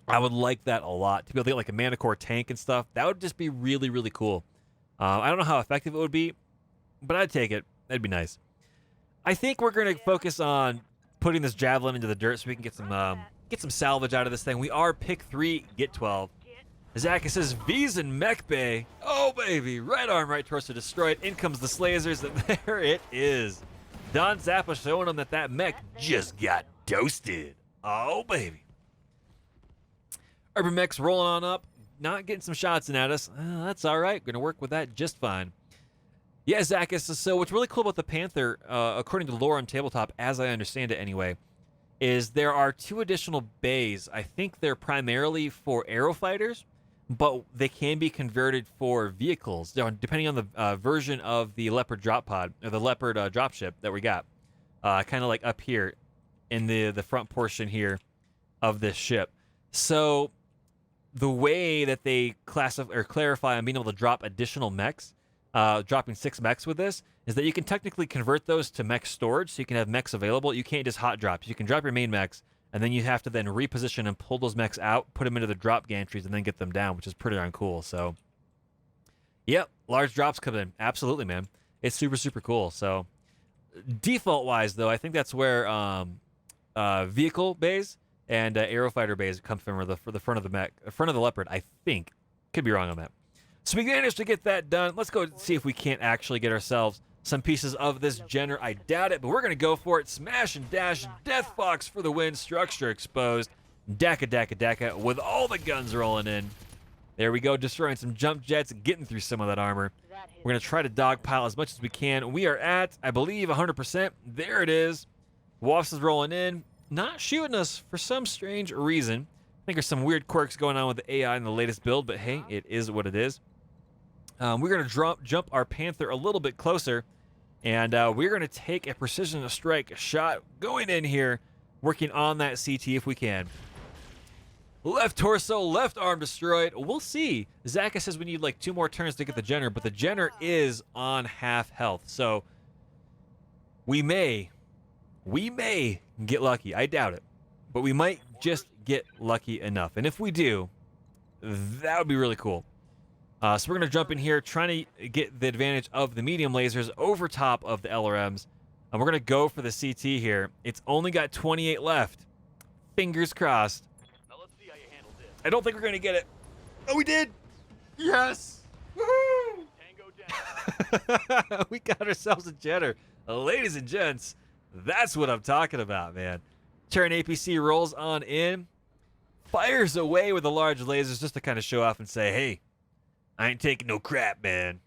I would like that a lot, to be able to get like a Manicore tank and stuff. That would just be really, really cool. I don't know how effective it would be, but I'd take it. That'd be nice. I think we're going to focus on putting this Javelin into the dirt so we can get some salvage out of this thing. We are pick 3, get 12. Zaka says V's in Mech Bay. Oh, baby. Right arm, right torso destroyed. In comes the Slayers, and there it is. Don Zappa showing them that mech just got toasted. Oh, baby. Urban Mech's rolling on up, not getting some shots in at us. That's all right. Going to work with that just fine. Yeah, Zachus, so what's really cool about the Panther, according to lore on Tabletop, as I understand it anyway, is there are 2 additional bays. I think they're primarily for aerofighters, but they can be converted for vehicles, depending on the version of the Leopard drop pod, or the Leopard dropship that we got. Kind of like up here in the front portion here of this ship. So the way that they classify or clarify on being able to drop additional mechs, dropping 6 mechs with this, is that you can technically convert those to mech storage, so you can have mechs available. You can't just hot drop. You can drop your main mechs, and then you have to then reposition and pull those mechs out, put them into the drop gantries, and then get them down, which is pretty darn cool. So, yep, large drops come in. Absolutely, man. It's super, super cool. So, default-wise, though, I think that's where vehicle bays and aerofighter bays come from, for the front of the mech, front of the Leopard, I think. Could be wrong on that. So we managed to get that done. Let's go see if we can't actually get ourselves some pieces of this Jenner. I doubt it, but we're going to go for it. Smash and dash. Death Fox for the win. Structure exposed. Daka, daka, daka, with all the guns rolling in. There we go, destroying some jump jets, getting through some of that armor. We're going to try to dogpile as much as we can. We are at, I believe, 100%. There it is. Wasp is rolling in, not shooting us for some strange reason. I think there's some weird quirks going on with the AI in the latest build, but hey, it is what it is. We're going to jump our Panther a little bit closer, and we're going to take a precision strike shot going in here, working on that CT if we can. Left torso, left arm destroyed. We'll see. Zaka says we need like 2 more turns to get the Jenner, but the Jenner is on half health, so we may get lucky. I doubt it, but we might just get lucky enough, and if we do, that would be really cool. So we're going to jump in here, trying to get the advantage of the medium lasers over top of the LRMs. And we're going to go for the CT here. It's only got 28 left. Fingers crossed. Now let's see how you handle this. I don't think we're going to get it. Oh, we did. Yes. Woohoo. Tango down. We got ourselves a Jenner. Ladies and gents, that's what I'm talking about, man. Turn APC rolls on in. Fires away with the large lasers just to kind of show off and say, hey, I ain't taking no crap, man.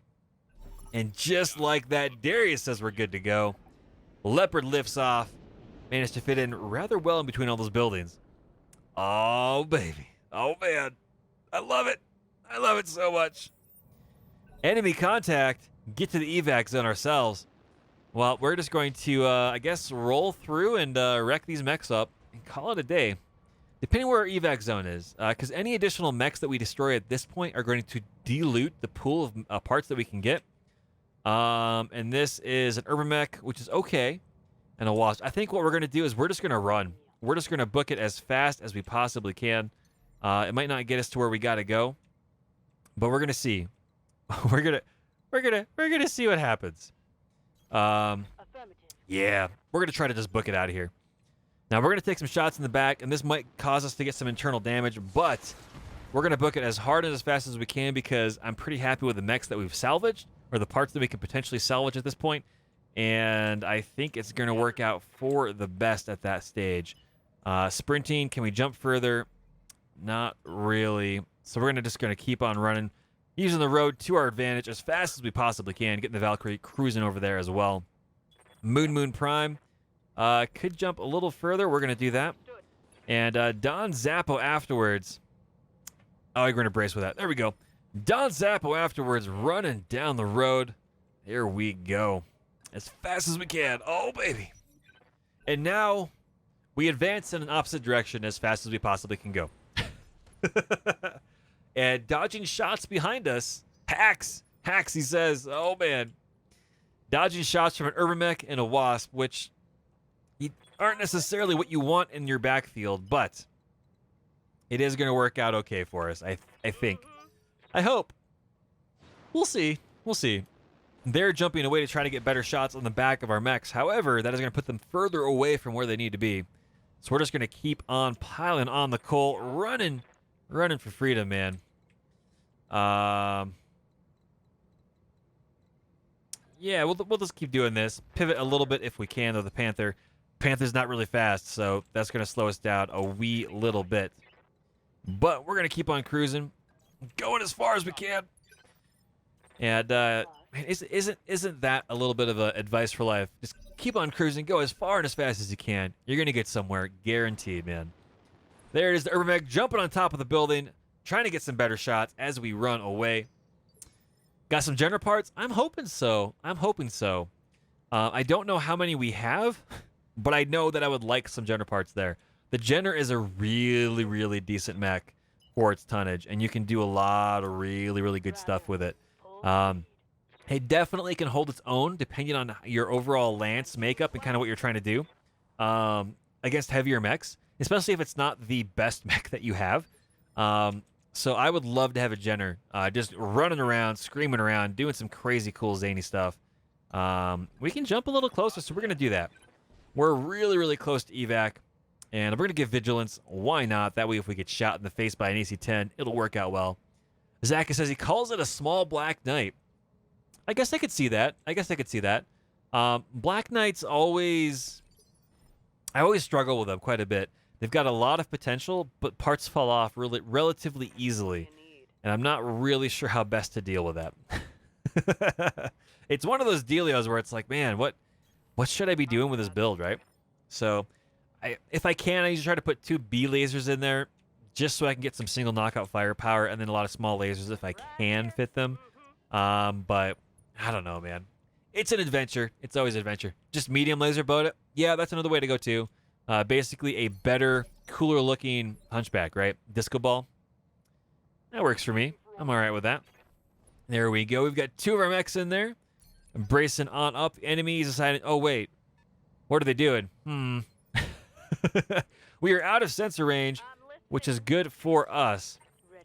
And just like that, Darius says we're good to go. Leopard lifts off. Managed to fit in rather well in between all those buildings. Oh, baby. Oh, man. I love it. I love it so much. Enemy contact. Get to the evac zone ourselves. Well, we're just going to, I guess, roll through and wreck these mechs up and call it a day. Depending where our evac zone is, because any additional mechs that we destroy at this point are going to dilute the pool of parts that we can get. And this is an urban mech, which is okay, and a wasp. I think what we're going to do is we're just going to run. We're just going to book it as fast as we possibly can. It might not get us to where we got to go, but we're going to see. we're gonna see what happens. Yeah, we're going to try to just book it out of here. Now, we're going to take some shots in the back, and this might cause us to get some internal damage, but we're going to book it as hard and as fast as we can because I'm pretty happy with the mechs that we've salvaged, or the parts that we can potentially salvage at this point, and I think it's going to work out for the best at that stage. Sprinting, can we jump further? Not really. So we're just going to keep on running, using the road to our advantage as fast as we possibly can, getting the Valkyrie cruising over there as well. Moon Prime. Could jump a little further. We're going to do that. And Don Zappo afterwards. Oh, you're going to brace with that. There we go. Don Zappo afterwards running down the road. There we go. As fast as we can. Oh, baby. And now we advance in an opposite direction as fast as we possibly can go. And dodging shots behind us. Hacks, he says. Oh, man. Dodging shots from an urban mech and a wasp, which aren't necessarily what you want in your backfield, but it is going to work out okay for us, I think. I hope. We'll see. We'll see. They're jumping away to try to get better shots on the back of our mechs. However, that is going to put them further away from where they need to be. So we're just going to keep on piling on the coal, running for freedom, man. Yeah, we'll just keep doing this. Pivot a little bit if we can, though. The Panther's not really fast, so that's going to slow us down a wee little bit. But we're going to keep on cruising, going as far as we can. And man, isn't that a little bit of advice for life? Just keep on cruising, go as far and as fast as you can. You're going to get somewhere, guaranteed, man. There it is, the urban mech jumping on top of the building, trying to get some better shots as we run away. Got some Jenner parts? I'm hoping so. I don't know how many we have, but I know that I would like some Jenner parts there. The Jenner is a really, really decent mech for its tonnage, and you can do a lot of really, really good stuff with it. It definitely can hold its own depending on your overall lance makeup and kind of what you're trying to do against heavier mechs, especially if it's not the best mech that you have. So I would love to have a Jenner just running around, screaming around, doing some crazy cool zany stuff. We can jump a little closer, so we're going to do that. We're really, really close to evac, and we're going to give vigilance. Why not? That way if we get shot in the face by an AC-10, it'll work out well. Zaka says he calls it a small Black Knight. I guess I could see that. Black Knights always... I always struggle with them quite a bit. They've got a lot of potential, but parts fall off relatively easily. and I'm not really sure how best to deal with that. It's one of those dealios where it's like, man, what should I be doing with this build, right? So, if I can, I usually try to put 2 B lasers in there just so I can get some single knockout firepower, and then a lot of small lasers if I can fit them. But I don't know, man. It's an adventure. It's always an adventure. Just medium laser bow it. Yeah, that's another way to go too. Basically a better, cooler looking hunchback, right? Disco ball. That works for me. I'm all right with that. There we go. We've got 2 of our mechs in there. Embracing on up. Enemies deciding, oh wait, what are they doing? We are out of sensor range, which is good for us.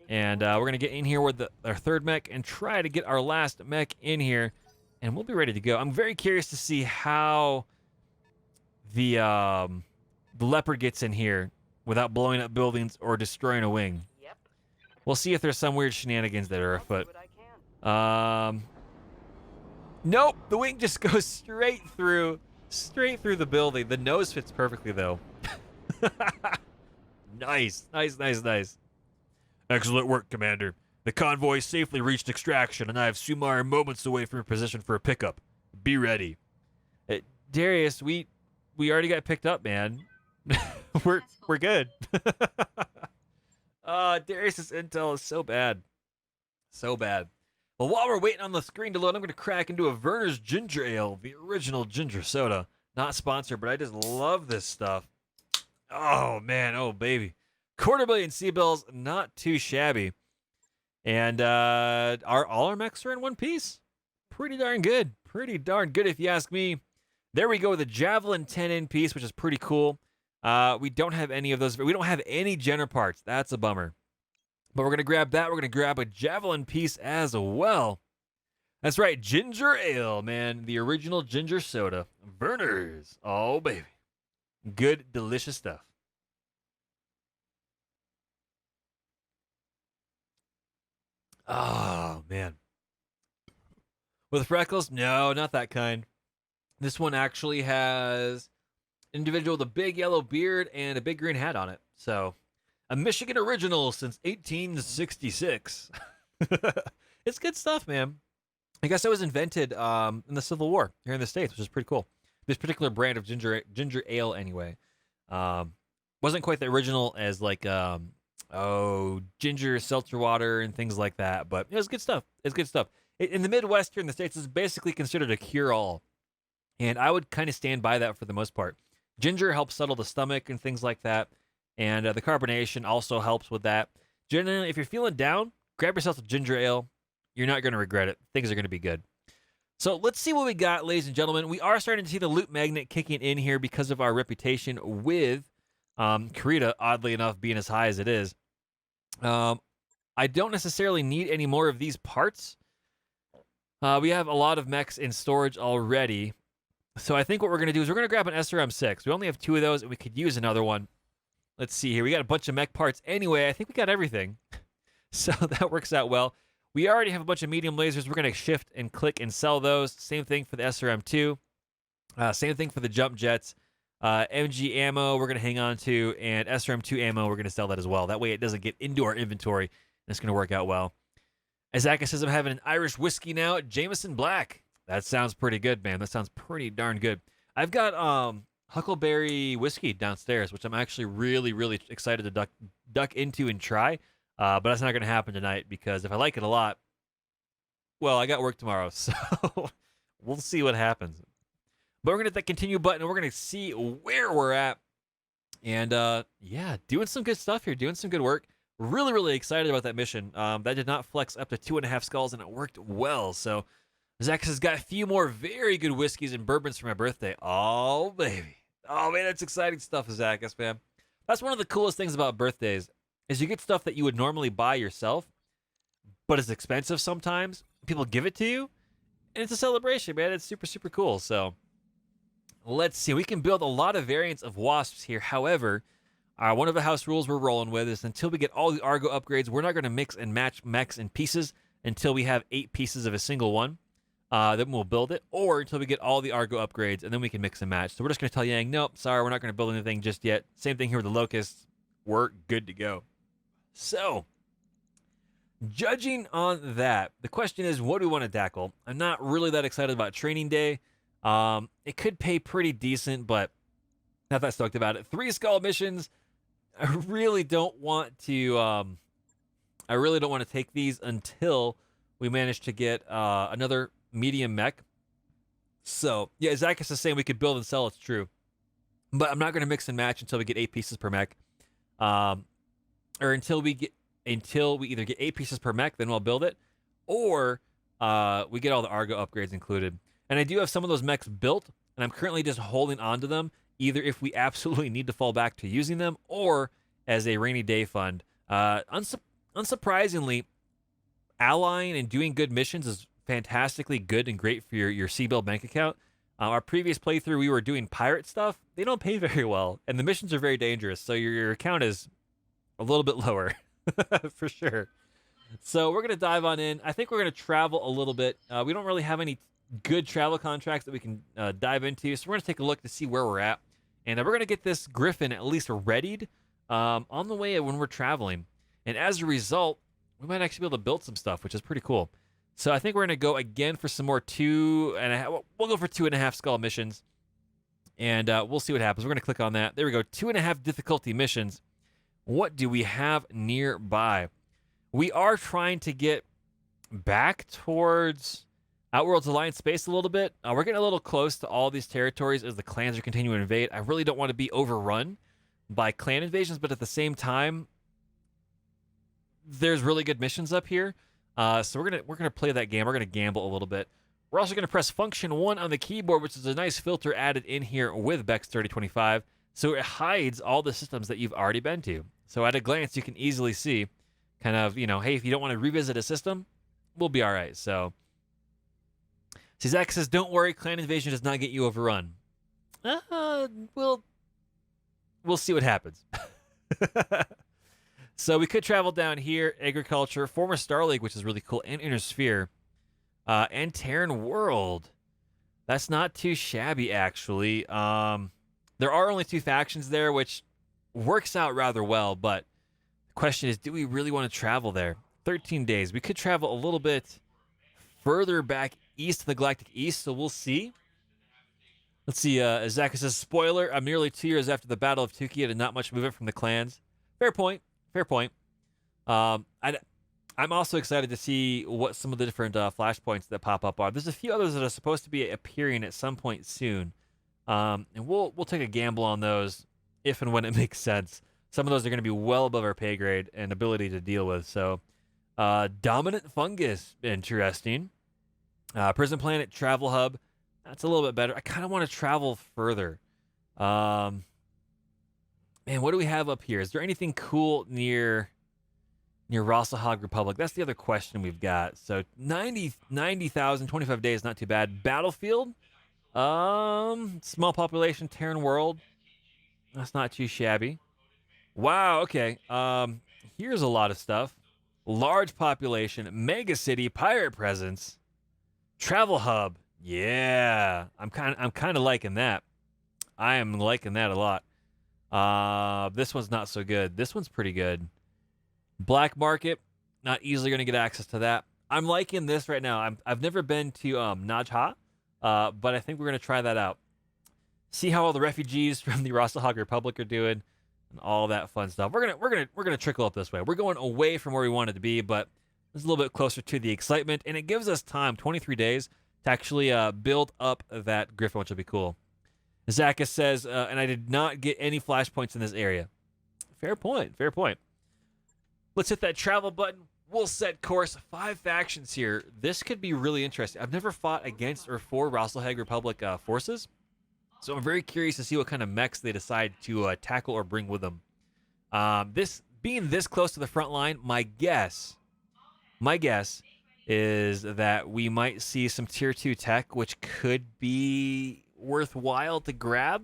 And we're going to get in here with our 3rd mech and try to get our last mech in here. And we'll be ready to go. I'm very curious to see how the leopard gets in here without blowing up buildings or destroying a wing. We'll see if there's some weird shenanigans that are afoot. Nope, the wing just goes straight through the building. The nose fits perfectly though. Nice. Excellent work, Commander. The convoy safely reached extraction, and I have Sumar moments away from your position for a pickup. Be ready. Darius, we already got picked up, man. we're good. Darius's intel is so bad. So bad. Well, while we're waiting on the screen to load, I'm going to crack into a Werner's Ginger Ale, the original ginger soda. Not sponsored, but I just love this stuff. Oh, man. Oh, baby. 250,000 C-bills, not too shabby. And all our mechs are in one piece. Pretty darn good. Pretty darn good if you ask me. There we go with the Javelin 10-in piece, which is pretty cool. We don't have any of those. We don't have any Jenner parts. That's a bummer. But we're going to grab that. We're going to grab a Javelin piece as well. That's right. Ginger Ale, man. The original ginger soda. Werner's. Oh, baby. Good, delicious stuff. Oh, man. With freckles? No, not that kind. This one actually has an individual with a big yellow beard and a big green hat on it. So, a Michigan original since 1866. It's good stuff, man. I guess it was invented in the Civil War here in the States, which is pretty cool. This particular brand of ginger ale, anyway, wasn't quite the original as like ginger seltzer water and things like that, but it was good stuff. It's good stuff. In the Midwest here in the States, it's basically considered a cure-all, and I would kind of stand by that for the most part. Ginger helps settle the stomach and things like that, and the carbonation also helps with that. Generally, if you're feeling down, grab yourself a ginger ale. You're not going to regret it. Things are going to be good. So let's see what we got, ladies and gentlemen. We are starting to see the loot magnet kicking in here because of our reputation with Karita, oddly enough, being as high as it is. I don't necessarily need any more of these parts. We have a lot of mechs in storage already. So I think what we're going to do is we're going to grab an SRM6. We only have 2 of those, and we could use another one. Let's see here. We got a bunch of mech parts anyway. I think we got everything. So that works out well. We already have a bunch of medium lasers. We're going to shift and click and sell those. Same thing for the SRM2. Same thing for the jump jets. MG ammo we're going to hang on to, and SRM2 ammo we're going to sell that as well. That way it doesn't get into our inventory, and it's going to work out well. Azaka says I'm having an Irish whiskey now at Jameson Black. That sounds pretty good, man. That sounds pretty darn good. I've got Huckleberry whiskey downstairs, which I'm actually really, really excited to duck into and try. But that's not going to happen tonight because if I like it a lot, well, I got work tomorrow, so we'll see what happens. But we're going to hit that continue button, and we're going to see where we're at. And, yeah, doing some good stuff here, doing some good work. Really, really excited about that mission. That did not flex up to 2.5 skulls, and it worked well. So, Zach has got a few more very good whiskeys and bourbons for my birthday. Oh, baby. Oh, man, that's exciting stuff, Zacchaeus, man. That's one of the coolest things about birthdays is you get stuff that you would normally buy yourself, but it's expensive sometimes. People give it to you, and it's a celebration, man. It's super, super cool. So let's see. We can build a lot of variants of Wasps here. However, one of the house rules we're rolling with is until we get all the Argo upgrades, we're not going to mix and match mechs and pieces until we have 8 pieces of a single one. Then we'll build it, or until we get all the Argo upgrades, and then we can mix and match. So we're just going to tell Yang, nope, sorry, we're not going to build anything just yet. Same thing here with the Locusts. We're good to go. So, judging on that, the question is, what do we want to tackle? I'm not really that excited about Training Day. It could pay pretty decent, but not that stoked about it. 3 skull missions. I really don't want to. I really don't want to take these until we manage to get another medium mech. So yeah, Zackus is saying we could build and sell. It's true, but I'm not going to mix and match until we get 8 pieces per mech, or until we either get 8 pieces per mech, then we'll build it, or we get all the Argo upgrades included. And I do have some of those mechs built, and I'm currently just holding on to them, either if we absolutely need to fall back to using them, or as a rainy day fund. Unsurprisingly, allying and doing good missions is fantastically good and great for your C-Build bank account. Our previous playthrough, we were doing pirate stuff. They don't pay very well, and the missions are very dangerous, so your account is a little bit lower, for sure. So we're going to dive on in. I think we're going to travel a little bit. We don't really have any good travel contracts that we can dive into, so we're going to take a look to see where we're at. And we're going to get this Griffin at least readied on the way when we're traveling. And as a result, we might actually be able to build some stuff, which is pretty cool. So I think we're going to go again for some more 2.5. We'll go for 2.5 skull missions, and we'll see what happens. We're going to click on that. There we go. 2.5 difficulty missions. What do we have nearby? We are trying to get back towards Outworld's Alliance space a little bit. We're getting a little close to all these territories as the clans are continuing to invade. I really don't want to be overrun by clan invasions, but at the same time, there's really good missions up here. So we're gonna play that game. We're gonna gamble a little bit. We're also gonna press function 1 on the keyboard, which is a nice filter added in here with BEX3025. So it hides all the systems that you've already been to. So at a glance, you can easily see kind of, hey, if you don't want to revisit a system, we'll be all right. So Zach says, don't worry, clan invasion does not get you overrun. We'll see what happens. So we could travel down here, agriculture, former Star League, which is really cool, and Inner Sphere, and Terran World. That's not too shabby, actually. There are only 2 factions there, which works out rather well, but the question is, do we really want to travel there? 13 days. We could travel a little bit further back east to the Galactic East, so we'll see. Let's see, Zach says, spoiler, I'm nearly 2 years after the Battle of Tukia and not much movement from the clans. Fair point. Fair point. I'm also excited to see what some of the different flashpoints that pop up are. There's a few others that are supposed to be appearing at some point soon, and we'll take a gamble on those if and when it makes sense. Some of those are going to be well above our pay grade and ability to deal with. So, dominant fungus, interesting. Prison planet, travel hub, that's a little bit better. I kind of want to travel further. Man, what do we have up here? Is there anything cool near Rossahog Republic? That's the other question we've got. So 90,000, 25 days, not too bad. Battlefield, small population, Terran World. That's not too shabby. Wow, okay. Here's a lot of stuff. Large population, mega city, pirate presence, travel hub. Yeah, I'm kind of liking that. I am liking that a lot. This one's not so good. This one's pretty good. Black market, not easily going to get access to that. I'm liking this right now. I've never been to Najha, but I think we're going to try that out. See how all the refugees from the Rossahog Republic are doing and all that fun stuff. We're gonna trickle up this way. We're going away from where we wanted to be, but it's a little bit closer to the excitement, and it gives us time, 23 days, to actually build up that Griffin, which will be cool. Zackus says, and I did not get any flashpoints in this area. Fair point. Fair point. Let's hit that travel button. We'll set course. 5 factions here. This could be really interesting. I've never fought against or for Rossahog Republic forces, so I'm very curious to see what kind of mechs they decide to tackle or bring with them. This being this close to the front line, my guess is that we might see some tier 2 tech, which could be worthwhile to grab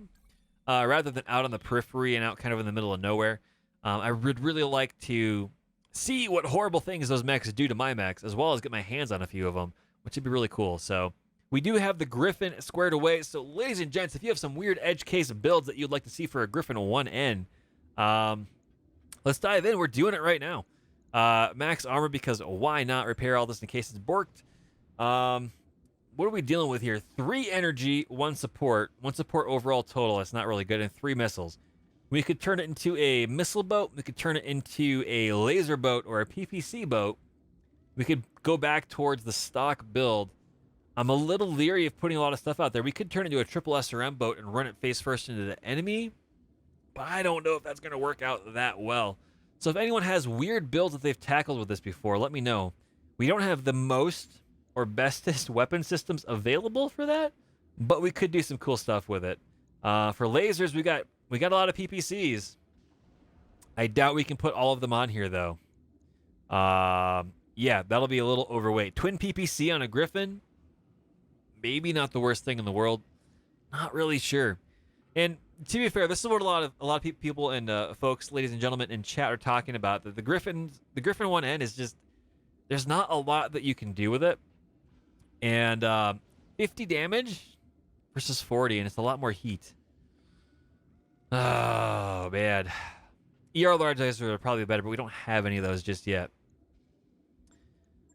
rather than out on the periphery and out kind of in the middle of nowhere. I would really like to see what horrible things those mechs do to my mechs, as well as get my hands on a few of them, which would be really cool. So we do have the Griffin squared away. So ladies and gents, if you have some weird edge case builds that you'd like to see for a Griffin 1N, let's dive in. We're doing it right now. Max armor because why not? Repair all this in case it's borked. What are we dealing with here? 3 energy, 1 support. 1 support overall total. That's not really good. And 3 missiles. We could turn it into a missile boat. We could turn it into a laser boat or a PPC boat. We could go back towards the stock build. I'm a little leery of putting a lot of stuff out there. We could turn it into a triple SRM boat and run it face first into the enemy. But I don't know if that's going to work out that well. So if anyone has weird builds that they've tackled with this before, let me know. We don't have the most or bestest weapon systems available for that, but we could do some cool stuff with it. For lasers, we got a lot of PPCs. I doubt we can put all of them on here though. Yeah, that'll be a little overweight. Twin PPC on a Griffin, maybe not the worst thing in the world. Not really sure. And to be fair, this is what a lot of people and folks, ladies and gentlemen, in chat are talking about. That the Griffin 1N is just, there's not a lot that you can do with it. And 50 damage versus 40, and it's a lot more heat. Oh, man. ER large lasers are probably better, but we don't have any of those just yet.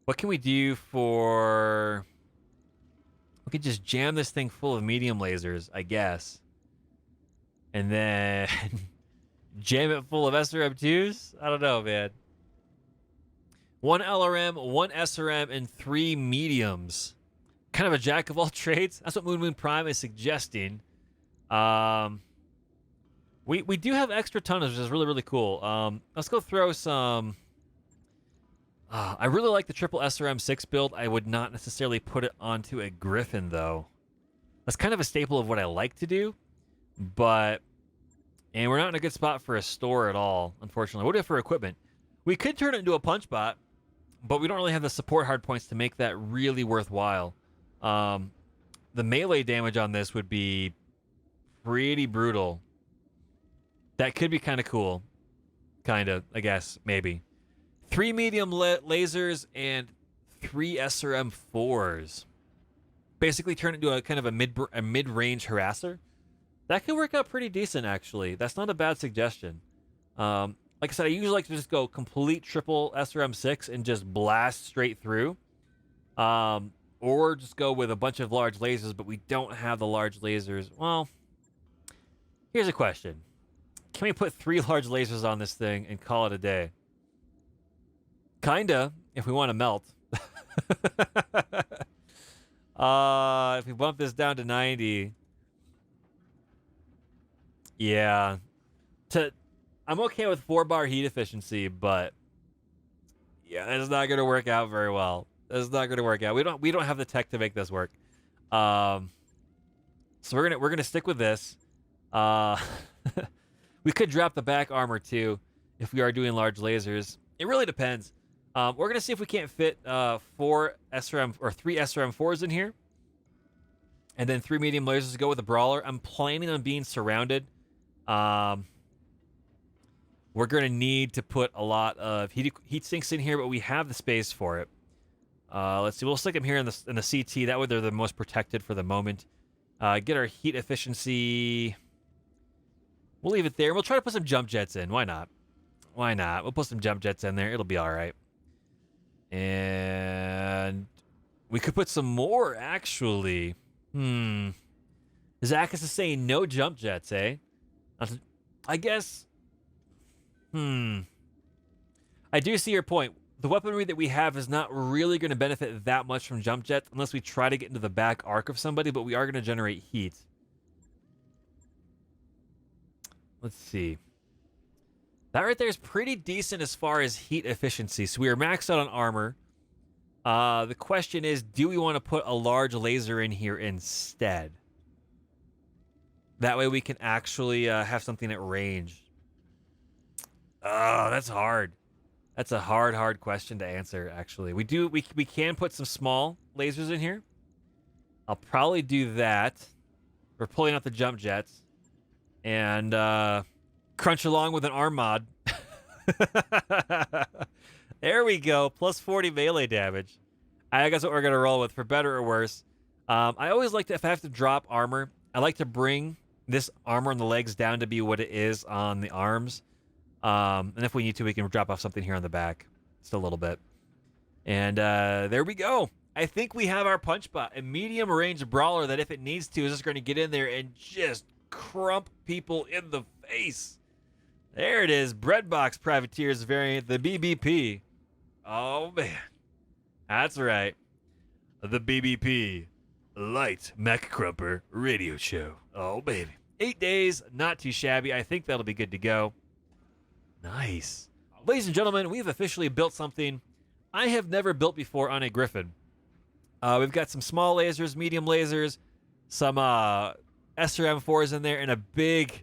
What can we do for... We could just jam this thing full of medium lasers, I guess. And then jam it full of SRM2s? I don't know, man. 1 LRM, 1 SRM, and 3 mediums. Kind of a jack of all trades. That's what Moon Prime is suggesting. We do have extra tonnage, which is really, really cool. Let's go throw some... I really like the triple SRM6 build. I would not necessarily put it onto a Griffin, though. That's kind of a staple of what I like to do. But... And we're not in a good spot for a store at all, unfortunately. What do we have for equipment? We could turn it into a punch bot, but we don't really have the support hard points to make that really worthwhile. The melee damage on this would be pretty brutal. That could be kind of cool. Kind of, I guess, maybe. 3 medium lasers and 3 SRM4s. Basically turn it into a kind of a mid-range harasser. That could work out pretty decent, actually. That's not a bad suggestion. Like I said, I usually like to just go complete triple SRM6 and just blast straight through. Or just go with a bunch of large lasers, but we don't have the large lasers. Well, here's a question. Can we put 3 large lasers on this thing and call it a day? Kinda, if we want to melt. If we bump this down to 90... Yeah. I'm okay with 4-bar heat efficiency, but yeah, that's not going to work out very well. That's not going to work out. We don't have the tech to make this work. So we're gonna stick with this. We could drop the back armor too if we are doing large lasers. It really depends. We're gonna see if we can't fit 4 SRM or 3 SRM4s in here, and then 3 medium lasers to go with a brawler. I'm planning on being surrounded. We're going to need to put a lot of heat sinks in here, but we have the space for it. Let's see. We'll stick them here in the CT. That way they're the most protected for the moment. Get our heat efficiency. We'll leave it there. We'll try to put some jump jets in. Why not? Why not? We'll put some jump jets in there. It'll be all right. And we could put some more, actually. Zach is saying no jump jets, eh? I guess... I do see your point. The weaponry that we have is not really going to benefit that much from jump jets unless we try to get into the back arc of somebody, but we are going to generate heat. Let's see. That right there is pretty decent as far as heat efficiency. So we are maxed out on armor. The question is, do we want to put a large laser in here instead? That way we can actually have something at range. Oh, that's hard. That's a hard question to answer, actually. We can put some small lasers in here. I'll probably do that. We're pulling out the jump jets. And crunch along with an arm mod. There we go. Plus 40 melee damage. I guess what we're going to roll with, for better or worse. I always like to, if I have to drop armor, I like to bring this armor on the legs down to be what it is on the arms. And if we need to, we can drop off something here on the back. just a little bit. And there we go. I think we have our punch bot, a medium range brawler that if it needs to is just going to get in there and just crump people in the face. There it is, Breadbox Privateers variant, the BBP. Oh man, that's right, the BBP, Light Mac Crumper Radio Show. Oh baby, 8 days, not too shabby. I think that'll be good to go. Nice, ladies and gentlemen, we've officially built something I have never built before on a Griffin. We've got some small lasers, medium lasers, some SRM4s in there, and a big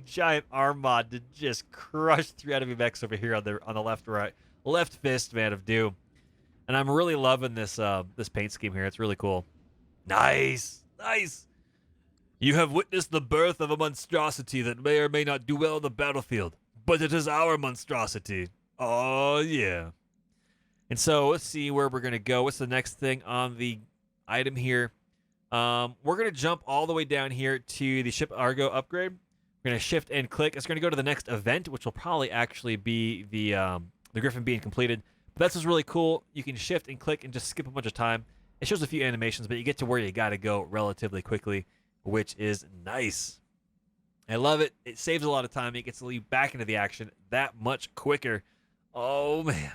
giant arm mod to just crush 3 enemy mechs over here on the left fist, man of doom. And I'm really loving this this paint scheme here. It's really cool. Nice. You have witnessed the birth of a monstrosity that may or may not do well on the battlefield, but it is our monstrosity. Oh yeah. And so let's see where we're going to go. What's the next thing on the item here? We're going to jump all the way down here to the Ship Argo upgrade. We're going to shift and click. It's going to go to the next event, which will probably actually be the Griffin being completed. But that's just really cool. You can shift and click and just skip a bunch of time. It shows a few animations, but you get to where you got to go relatively quickly, which is nice. I love it. It saves a lot of time. It gets to lead back into the action that much quicker. Oh, man.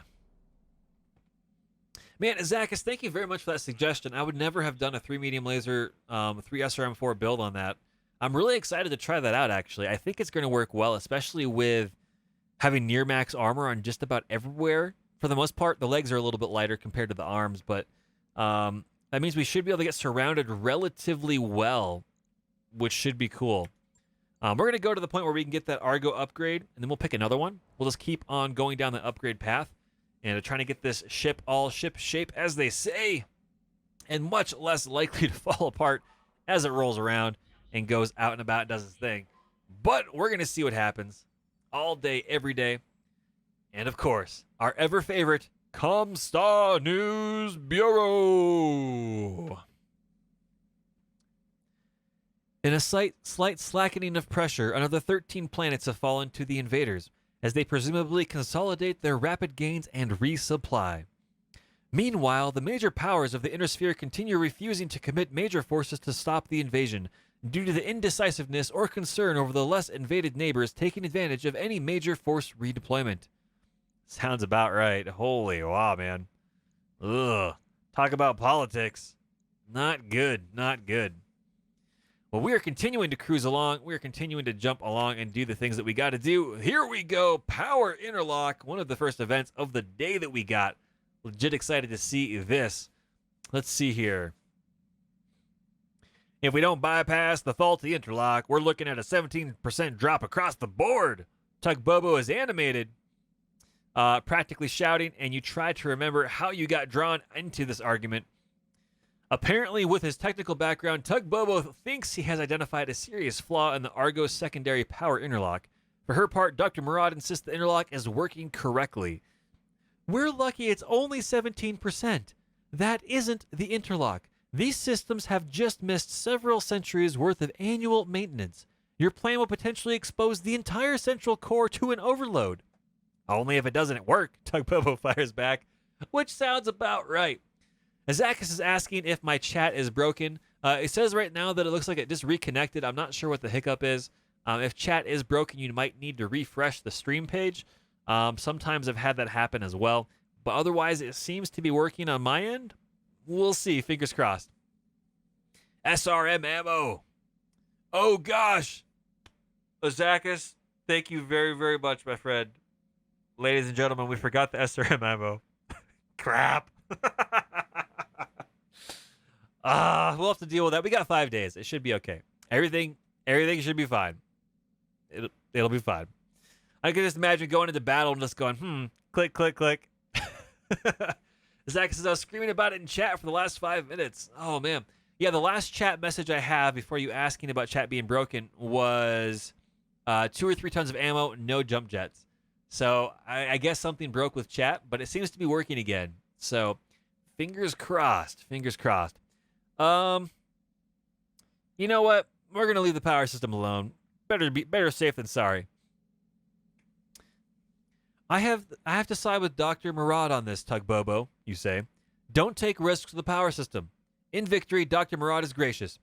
Man, Zachus, thank you very much for that suggestion. I would never have done a 3 medium laser, 3 SRM4 build on that. I'm really excited to try that out, actually. I think it's going to work well, especially with having near max armor on just about everywhere. For the most part, the legs are a little bit lighter compared to the arms, but that means we should be able to get surrounded relatively well, which should be cool. We're going to go to the point where we can get that Argo upgrade, and then we'll pick another one. We'll just keep on going down the upgrade path and trying to get this ship all ship shape, as they say, and much less likely to fall apart as it rolls around and goes out and about and does its thing. But we're going to see what happens all day, every day. And, of course, our ever-favorite Comstar News Bureau. In a slight slackening of pressure, another 13 planets have fallen to the invaders, as they presumably consolidate their rapid gains and resupply. Meanwhile, the major powers of the Inner Sphere continue refusing to commit major forces to stop the invasion, due to the indecisiveness or concern over the less invaded neighbors taking advantage of any major force redeployment. Sounds about right. Holy wow, man. Ugh. Talk about politics. Not good. Not good. Well, we are continuing to cruise along. We are continuing to jump along and do the things that we got to do. Here we go. Power Interlock, one of the first events of the day that we got. Legit excited to see this. Let's see here. If we don't bypass the faulty interlock, we're looking at a 17% drop across the board. Tug Bobo is animated, practically shouting, and you try to remember how you got drawn into this argument. Apparently, with his technical background, Tug Bobo thinks he has identified a serious flaw in the Argo secondary power interlock. For her part, Dr. Murad insists the interlock is working correctly. We're lucky it's only 17%. That isn't the interlock. These systems have just missed several centuries worth of annual maintenance. Your plan will potentially expose the entire central core to an overload. Only if it doesn't work, Tug Bobo fires back, which sounds about right. Azakis is asking if my chat is broken. It says right now that it looks like it just reconnected. I'm not sure what the hiccup is. If chat is broken, you might need to refresh the stream page. Sometimes I've had that happen as well. But otherwise, it seems to be working on my end. We'll see. Fingers crossed. SRM ammo. Oh, gosh. Azakis, thank you very, very much, my friend. Ladies and gentlemen, we forgot the SRM ammo. Crap. We'll have to deal with that. We got 5 days. It should be okay. Everything should be fine. It'll be fine. I can just imagine going into battle and just going, click, click, click. Zach says, I was screaming about it in chat for the last 5 minutes. Oh, man. Yeah, the last chat message I have before you asking about chat being broken was 2 or 3 tons of ammo, no jump jets. So I guess something broke with chat, but it seems to be working again. So fingers crossed. Fingers crossed. You know what? We're going to leave the power system alone. Better safe than sorry. I have to side with Dr. Murad on this, Tug Bobo, you say. Don't take risks with the power system. In victory, Dr. Murad is gracious.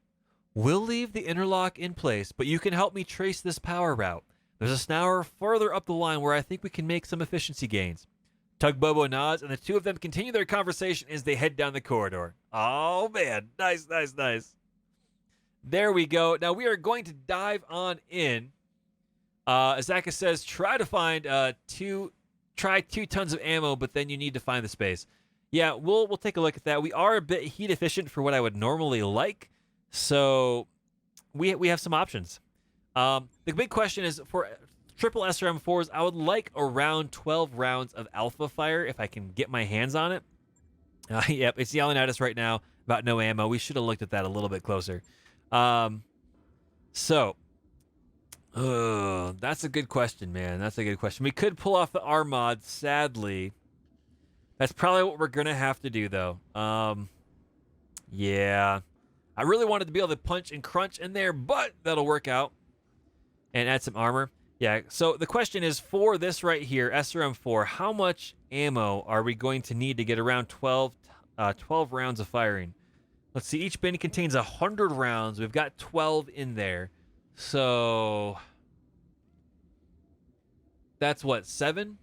We'll leave the interlock in place, but you can help me trace this power route. There's a snarl further up the line where I think we can make some efficiency gains. Tug Bobo nods, and the two of them continue their conversation as they head down the corridor. Oh, man. Nice, nice, nice. There we go. Now we are going to dive on in. Azaka says, try 2 tons of ammo, but then you need to find the space. Yeah, we'll take a look at that. We are a bit heat efficient for what I would normally like, so we have some options. The big question is for triple SRM4s, I would like around 12 rounds of alpha fire if I can get my hands on it. Yep, it's yelling at us right now about no ammo. We should have looked at that a little bit closer. That's a good question, man. That's a good question. We could pull off the R mod, sadly. That's probably what we're going to have to do, though. Yeah. I really wanted to be able to punch and crunch in there, but that'll work out. And add some armor. Yeah, so the question is, for this right here, SRM4, how much ammo are we going to need to get around 12 rounds of firing? Let's see, each bin contains 100 rounds. We've got 12 in there. So that's what, 7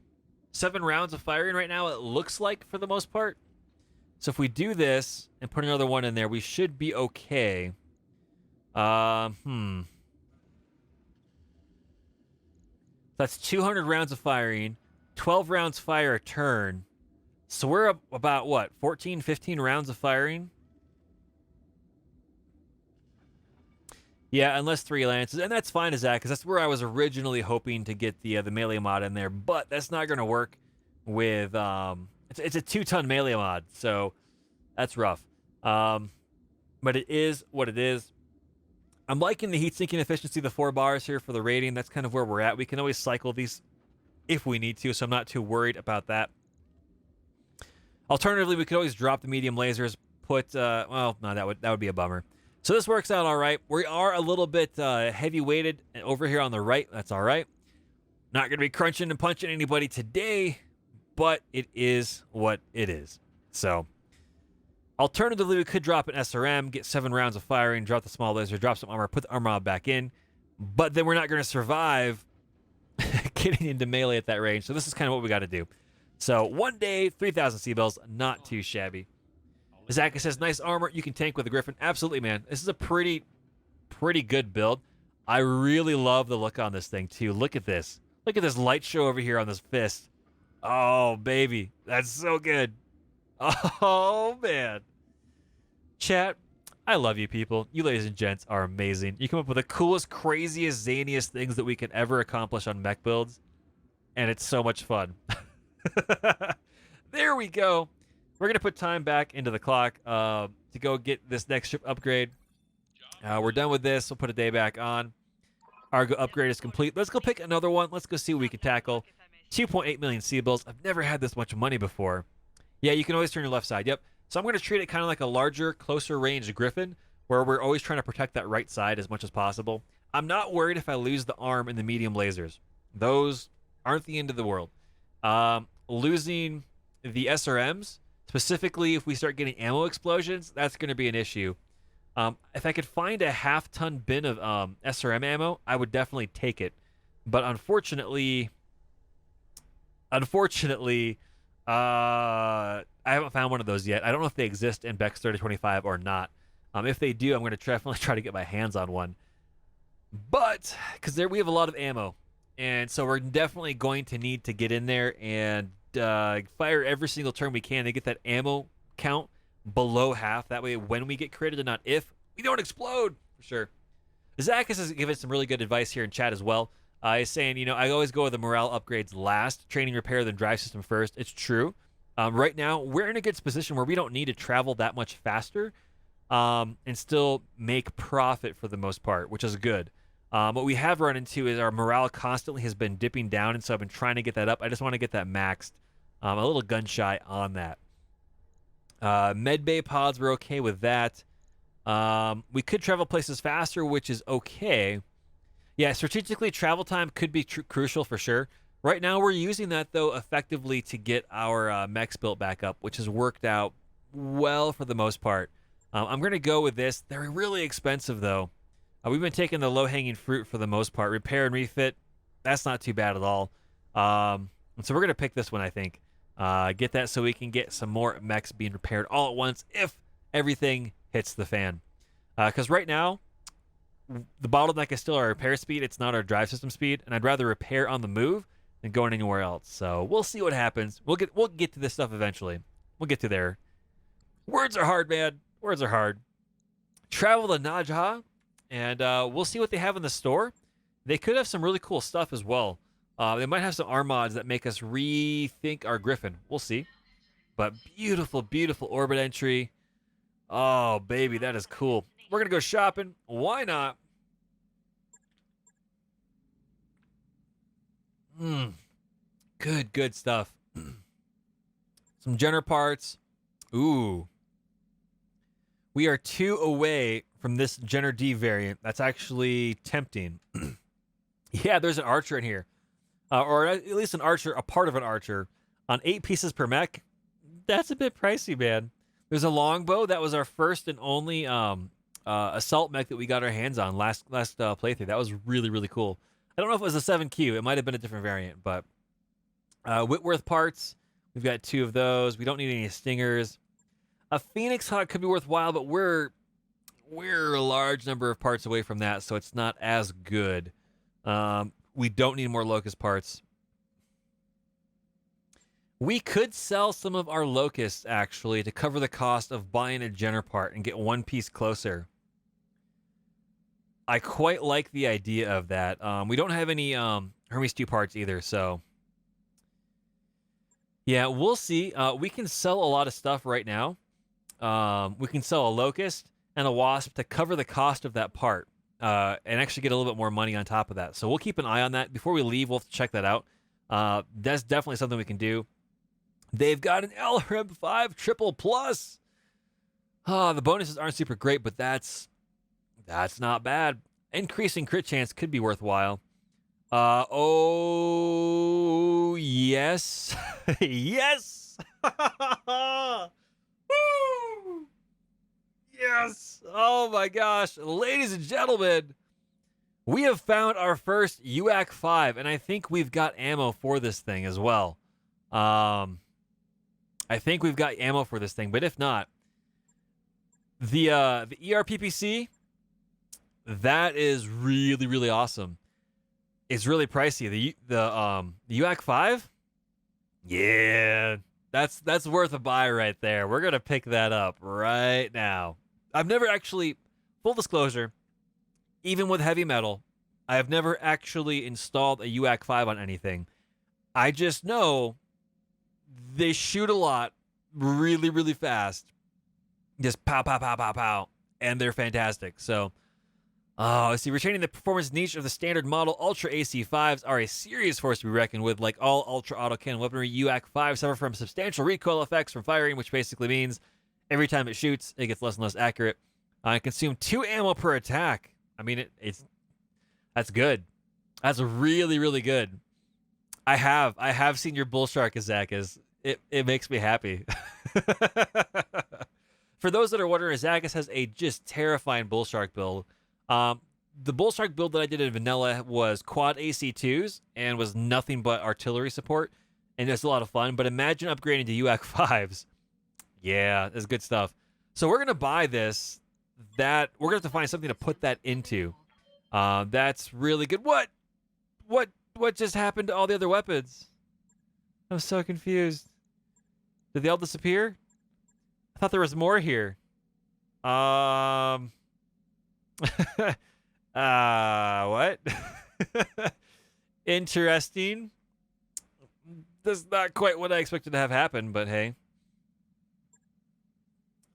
rounds of firing right now, it looks like, for the most part. So if we do this and put another one in there, we should be okay. That's 200 rounds of firing, 12 rounds fire a turn. So we're about, what, 14, 15 rounds of firing? Yeah, unless 3 lances. And that's fine as that, because that's where I was originally hoping to get the melee mod in there. But that's not going to work with... It's a 2-ton melee mod, so that's rough. But it is what it is. I'm liking the heat sinking efficiency of the 4 bars here for the rating. That's kind of where we're at. We can always cycle these if we need to, so I'm not too worried about that. Alternatively, we could always drop the medium lasers, well, no, that would be a bummer. So this works out all right. We are a little bit heavy weighted over here on the right. That's all right. Not going to be crunching and punching anybody today, but it is what it is. So alternatively, we could drop an SRM, get 7 rounds of firing, drop the small laser, drop some armor, put the armor mod back in. But then we're not going to survive getting into melee at that range. So this is kind of what we got to do. So 1 day, 3,000 C-Bells, not too shabby. Zaka says, nice armor. You can tank with the Griffin. Absolutely, man. This is a pretty good build. I really love the look on this thing, too. Look at this. Look at this light show over here on this fist. Oh, baby. That's so good. Oh, man. Chat, I love you people. You ladies and gents are amazing. You come up with the coolest, craziest, zaniest things that we can ever accomplish on mech builds. And it's so much fun. There we go. We're going to put time back into the clock to go get this next ship upgrade. We're done with this. We'll put a day back on. Our upgrade is complete. Let's go pick another one. Let's go see what we can tackle. 2.8 million C-Bills. I've never had this much money before. Yeah, you can always turn your left side. Yep. So I'm going to treat it kind of like a larger, closer range Griffin, where we're always trying to protect that right side as much as possible. I'm not worried if I lose the arm and the medium lasers. Those aren't the end of the world. Losing the SRMs, specifically if we start getting ammo explosions, that's going to be an issue. If I could find a half-ton bin of SRM ammo, I would definitely take it. But unfortunately, I haven't found one of those yet. I don't know if they exist in BEX3025 or not. If they do, I'm going to definitely try to get my hands on one. But, because there we have a lot of ammo. And so we're definitely going to need to get in there and fire every single turn we can to get that ammo count below half. That way, when we get critted and not if, we don't explode, for sure. Zacchus has given some really good advice here in chat as well. He's saying, I always go with the morale upgrades last, training, repair, then drive system first. It's true. Right now, we're in a good position where we don't need to travel that much faster and still make profit for the most part, which is good. What we have run into is our morale constantly has been dipping down, and so I've been trying to get that up. I just want to get that maxed. A little gun shy on that. Medbay pods, we're okay with that. We could travel places faster, which is okay. Yeah, strategically, travel time could be crucial for sure. Right now, we're using that, though, effectively to get our mechs built back up, which has worked out well for the most part. I'm going to go with this. They're really expensive, though. We've been taking the low-hanging fruit for the most part. Repair and refit, that's not too bad at all. And so we're going to pick this one, I think. Get that so we can get some more mechs being repaired all at once if everything hits the fan. Because right now, the bottleneck is still our repair speed. It's not our drive system speed, and I'd rather repair on the move than going anywhere else. So we'll see what happens. We'll get to this stuff eventually. We'll get to there. Words are hard, man. Words are hard. Travel to Najha, and we'll see what they have in the store. They could have some really cool stuff as well. They might have some mods that make us rethink our Griffin. We'll see. But beautiful, beautiful orbit entry. Oh, baby, that is cool. We're going to go shopping. Why not? Good, good stuff. Some Jenner parts. Ooh. We are 2 away from this Jenner D variant. That's actually tempting. Yeah, there's an archer in here. Or at least an archer, a part of an archer. On 8 pieces per mech. That's a bit pricey, man. There's a longbow. That was our first and only assault mech that we got our hands on last playthrough. That was really, really cool. I don't know if it was a 7Q. It might have been a different variant, but Whitworth parts. We've got 2 of those. We don't need any stingers. A Phoenix Hawk could be worthwhile, but we're a large number of parts away from that, so it's not as good. We don't need more Locust parts. We could sell some of our Locusts, actually, to cover the cost of buying a Jenner part and get 1 piece closer. I quite like the idea of that. We don't have any Hermes 2 parts either, so... Yeah, we'll see. We can sell a lot of stuff right now. We can sell a Locust and a Wasp to cover the cost of that part. And actually get a little bit more money on top of that. So we'll keep an eye on that. Before we leave, we'll have to check that out. That's definitely something we can do. They've got an LRM 5 triple plus. The bonuses aren't super great, but that's not bad. Increasing crit chance could be worthwhile. Oh, yes. Yes. Woo! Yes. Oh, my gosh. Ladies and gentlemen, we have found our first UAC 5, and I think we've got ammo for this thing as well. I think we've got ammo for this thing, but if not, the ERPPC, that is really, really awesome. It's really pricey. The UAC 5, yeah, that's worth a buy right there. We're gonna pick that up right now. I've never actually, full disclosure, even with heavy metal, I have never actually installed a UAC 5 on anything. I just know they shoot a lot, really, really fast. Just pow, pow, pow, pow, pow. And they're fantastic. So, let's see. Retaining the performance niche of the standard model, Ultra AC5s are a serious force to be reckoned with. Like all Ultra autocannon weaponry, UAC 5s suffer from substantial recoil effects from firing, which basically means every time it shoots, it gets less and less accurate. It consumes 2 ammo per attack. I mean, that's good. That's really, really good. I have seen your bull shark, Azakis. It makes me happy. For those that are wondering, Azakis has a just terrifying bull shark build. The bull shark build that I did in vanilla was quad AC2s and was nothing but artillery support, and it's a lot of fun. But imagine upgrading to UAC 5s. Yeah, that's good stuff. So we're gonna buy this. We're gonna have to find something to put that into. That's really good. What just happened to all the other weapons? I'm so confused. Did they all disappear? I thought there was more here. What? Interesting. That's not quite what I expected to have happen, but hey.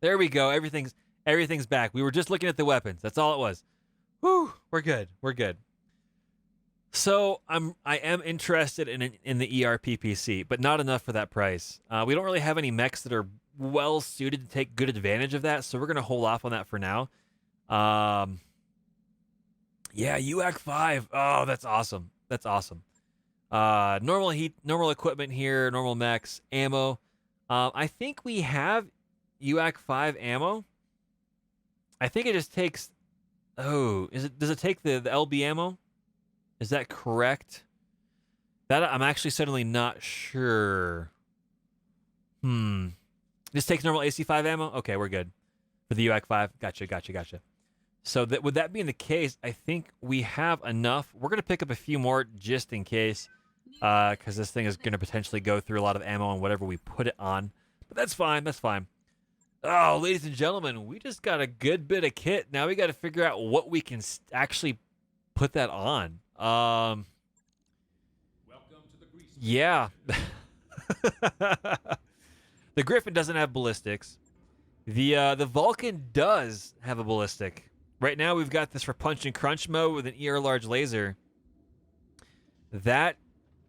There we go. Everything's back. We were just looking at the weapons. That's all it was. Whew, we're good. We're good. So I am interested in the ERPPC, but not enough for that price. We don't really have any mechs that are well suited to take good advantage of that, so we're gonna hold off on that for now. Yeah, UAC 5. Oh, that's awesome. That's awesome. Normal heat, normal equipment here, normal mechs, ammo. I think we have UAC 5 ammo. I think it just takes. Oh, does it take the LB ammo? Is that correct? That I'm actually suddenly not sure. Just takes normal AC5 ammo? Okay, we're good. For the UAC 5. Gotcha. So with that being the case, I think we have enough. We're going to pick up a few more just in case. Because this thing is going to potentially go through a lot of ammo on whatever we put it on. But that's fine. Oh, ladies and gentlemen, we just got a good bit of kit. Now we got to figure out what we can actually put that on. Yeah. The Griffin doesn't have ballistics. The Vulcan does have a ballistic. Right now we've got this for punch and crunch mode with an ER large laser. That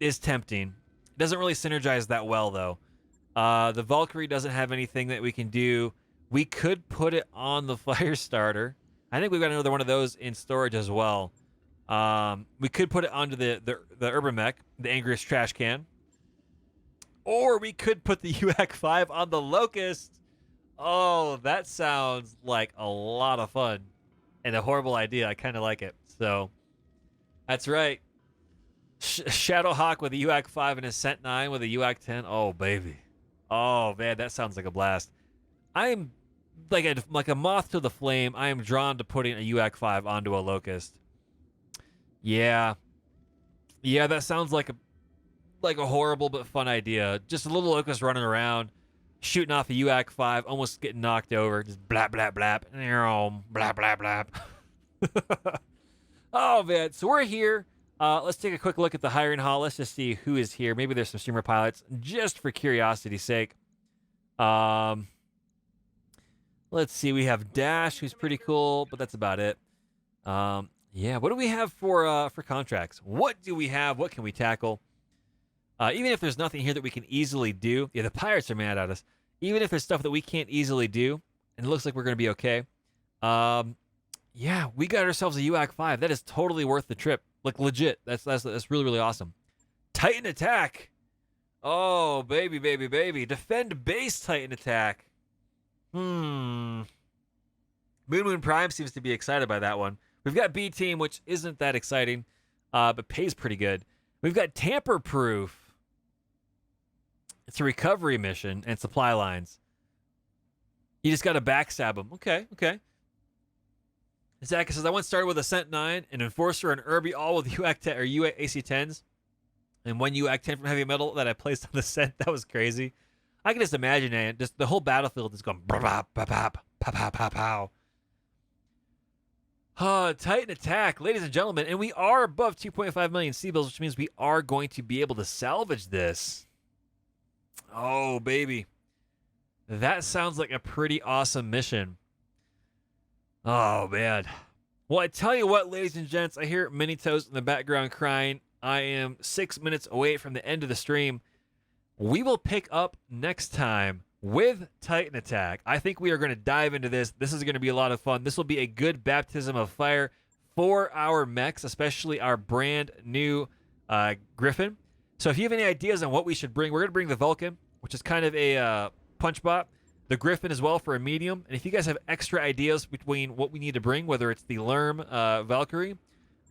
is tempting. It doesn't really synergize that well though. The Valkyrie doesn't have anything that we can do. We could put it on the fire starter. I think we've got another one of those in storage as well. We could put it onto the Urban Mech, the angriest trash can. Or we could put the UAC 5 on the Locust. Oh, that sounds like a lot of fun. And a horrible idea. I kind of like it. So, that's right. Shadowhawk with a UAC 5 and a Cent 9 with a UAC 10. Oh, baby. Oh, man, that sounds like a blast. I'm like a moth to the flame. I am drawn to putting a UAC 5 onto a Locust. Yeah. Yeah, that sounds like a horrible but fun idea. Just a little Locust running around, shooting off a UAC 5, almost getting knocked over. Just blap, blap, blap. Blap, blap, blap. Oh, man. So we're here. Let's take a quick look at the hiring hall. Let's just see who is here. Maybe there's some streamer pilots, just for curiosity's sake. Let's see. We have Dash, who's pretty cool, but that's about it. Yeah. What do we have for contracts? What do we have? What can we tackle? Even if there's nothing here that we can easily do. Yeah, the pirates are mad at us. Even if there's stuff that we can't easily do, and it looks like we're going to be okay. Yeah, we got ourselves a UAC 5. That is totally worth the trip. Like, legit. That's really, really awesome. Titan Attack. Oh, baby, baby, baby. Defend base Titan Attack. Moon Prime seems to be excited by that one. We've got B Team, which isn't that exciting, but pays pretty good. We've got Tamper Proof. It's a recovery mission and supply lines. You just got to backstab them. Okay. Zach says, I once started with a Cent 9, an Enforcer, and Irby, all with UAC 10 or UAC AC10s, and one UAC 10 from Heavy Metal that I placed on the Cent. That was crazy. I can just imagine it. Just the whole battlefield is going bop, bop, bop, pow, pow, pow, pow. Titan Attack, ladies and gentlemen, and we are above 2.5 million C-bills, which means we are going to be able to salvage this. Oh, baby. That sounds like a pretty awesome mission. Oh, man. Well, I tell you what, ladies and gents, I hear Mini Toast in the background crying. I am 6 minutes away from the end of the stream. We will pick up next time with Titan Attack. I think we are going to dive into this. This is going to be a lot of fun. This will be a good baptism of fire for our mechs, especially our brand new Griffin. So if you have any ideas on what we should bring, we're going to bring the Vulcan, which is kind of a punch bot. The Griffin as well for a medium. And if you guys have extra ideas between what we need to bring, whether it's the Lerm Valkyrie,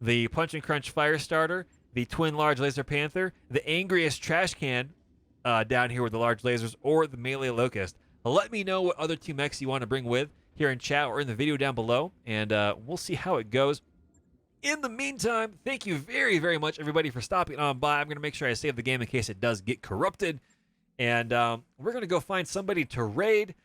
the Punch and Crunch Firestarter, the Twin Large Laser Panther, the Angriest Trash Can down here with the large lasers, or the Melee Locust, let me know what other two mechs you want to bring with here in chat or in the video down below, and we'll see how it goes. In the meantime, thank you very, very much, everybody, for stopping on by. I'm going to make sure I save the game in case it does get corrupted. And we're going to go find somebody to raid,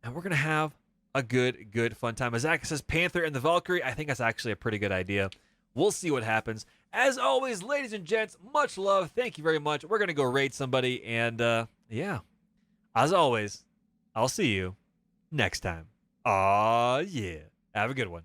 and we're going to have a good fun time. As Zach says, Panther and the Valkyrie, I think that's actually a pretty good idea. We'll see what happens. As always, ladies and gents, much love. Thank you very much. We're going to go raid somebody, and yeah, as always, I'll see you next time. Aw, yeah. Have a good one.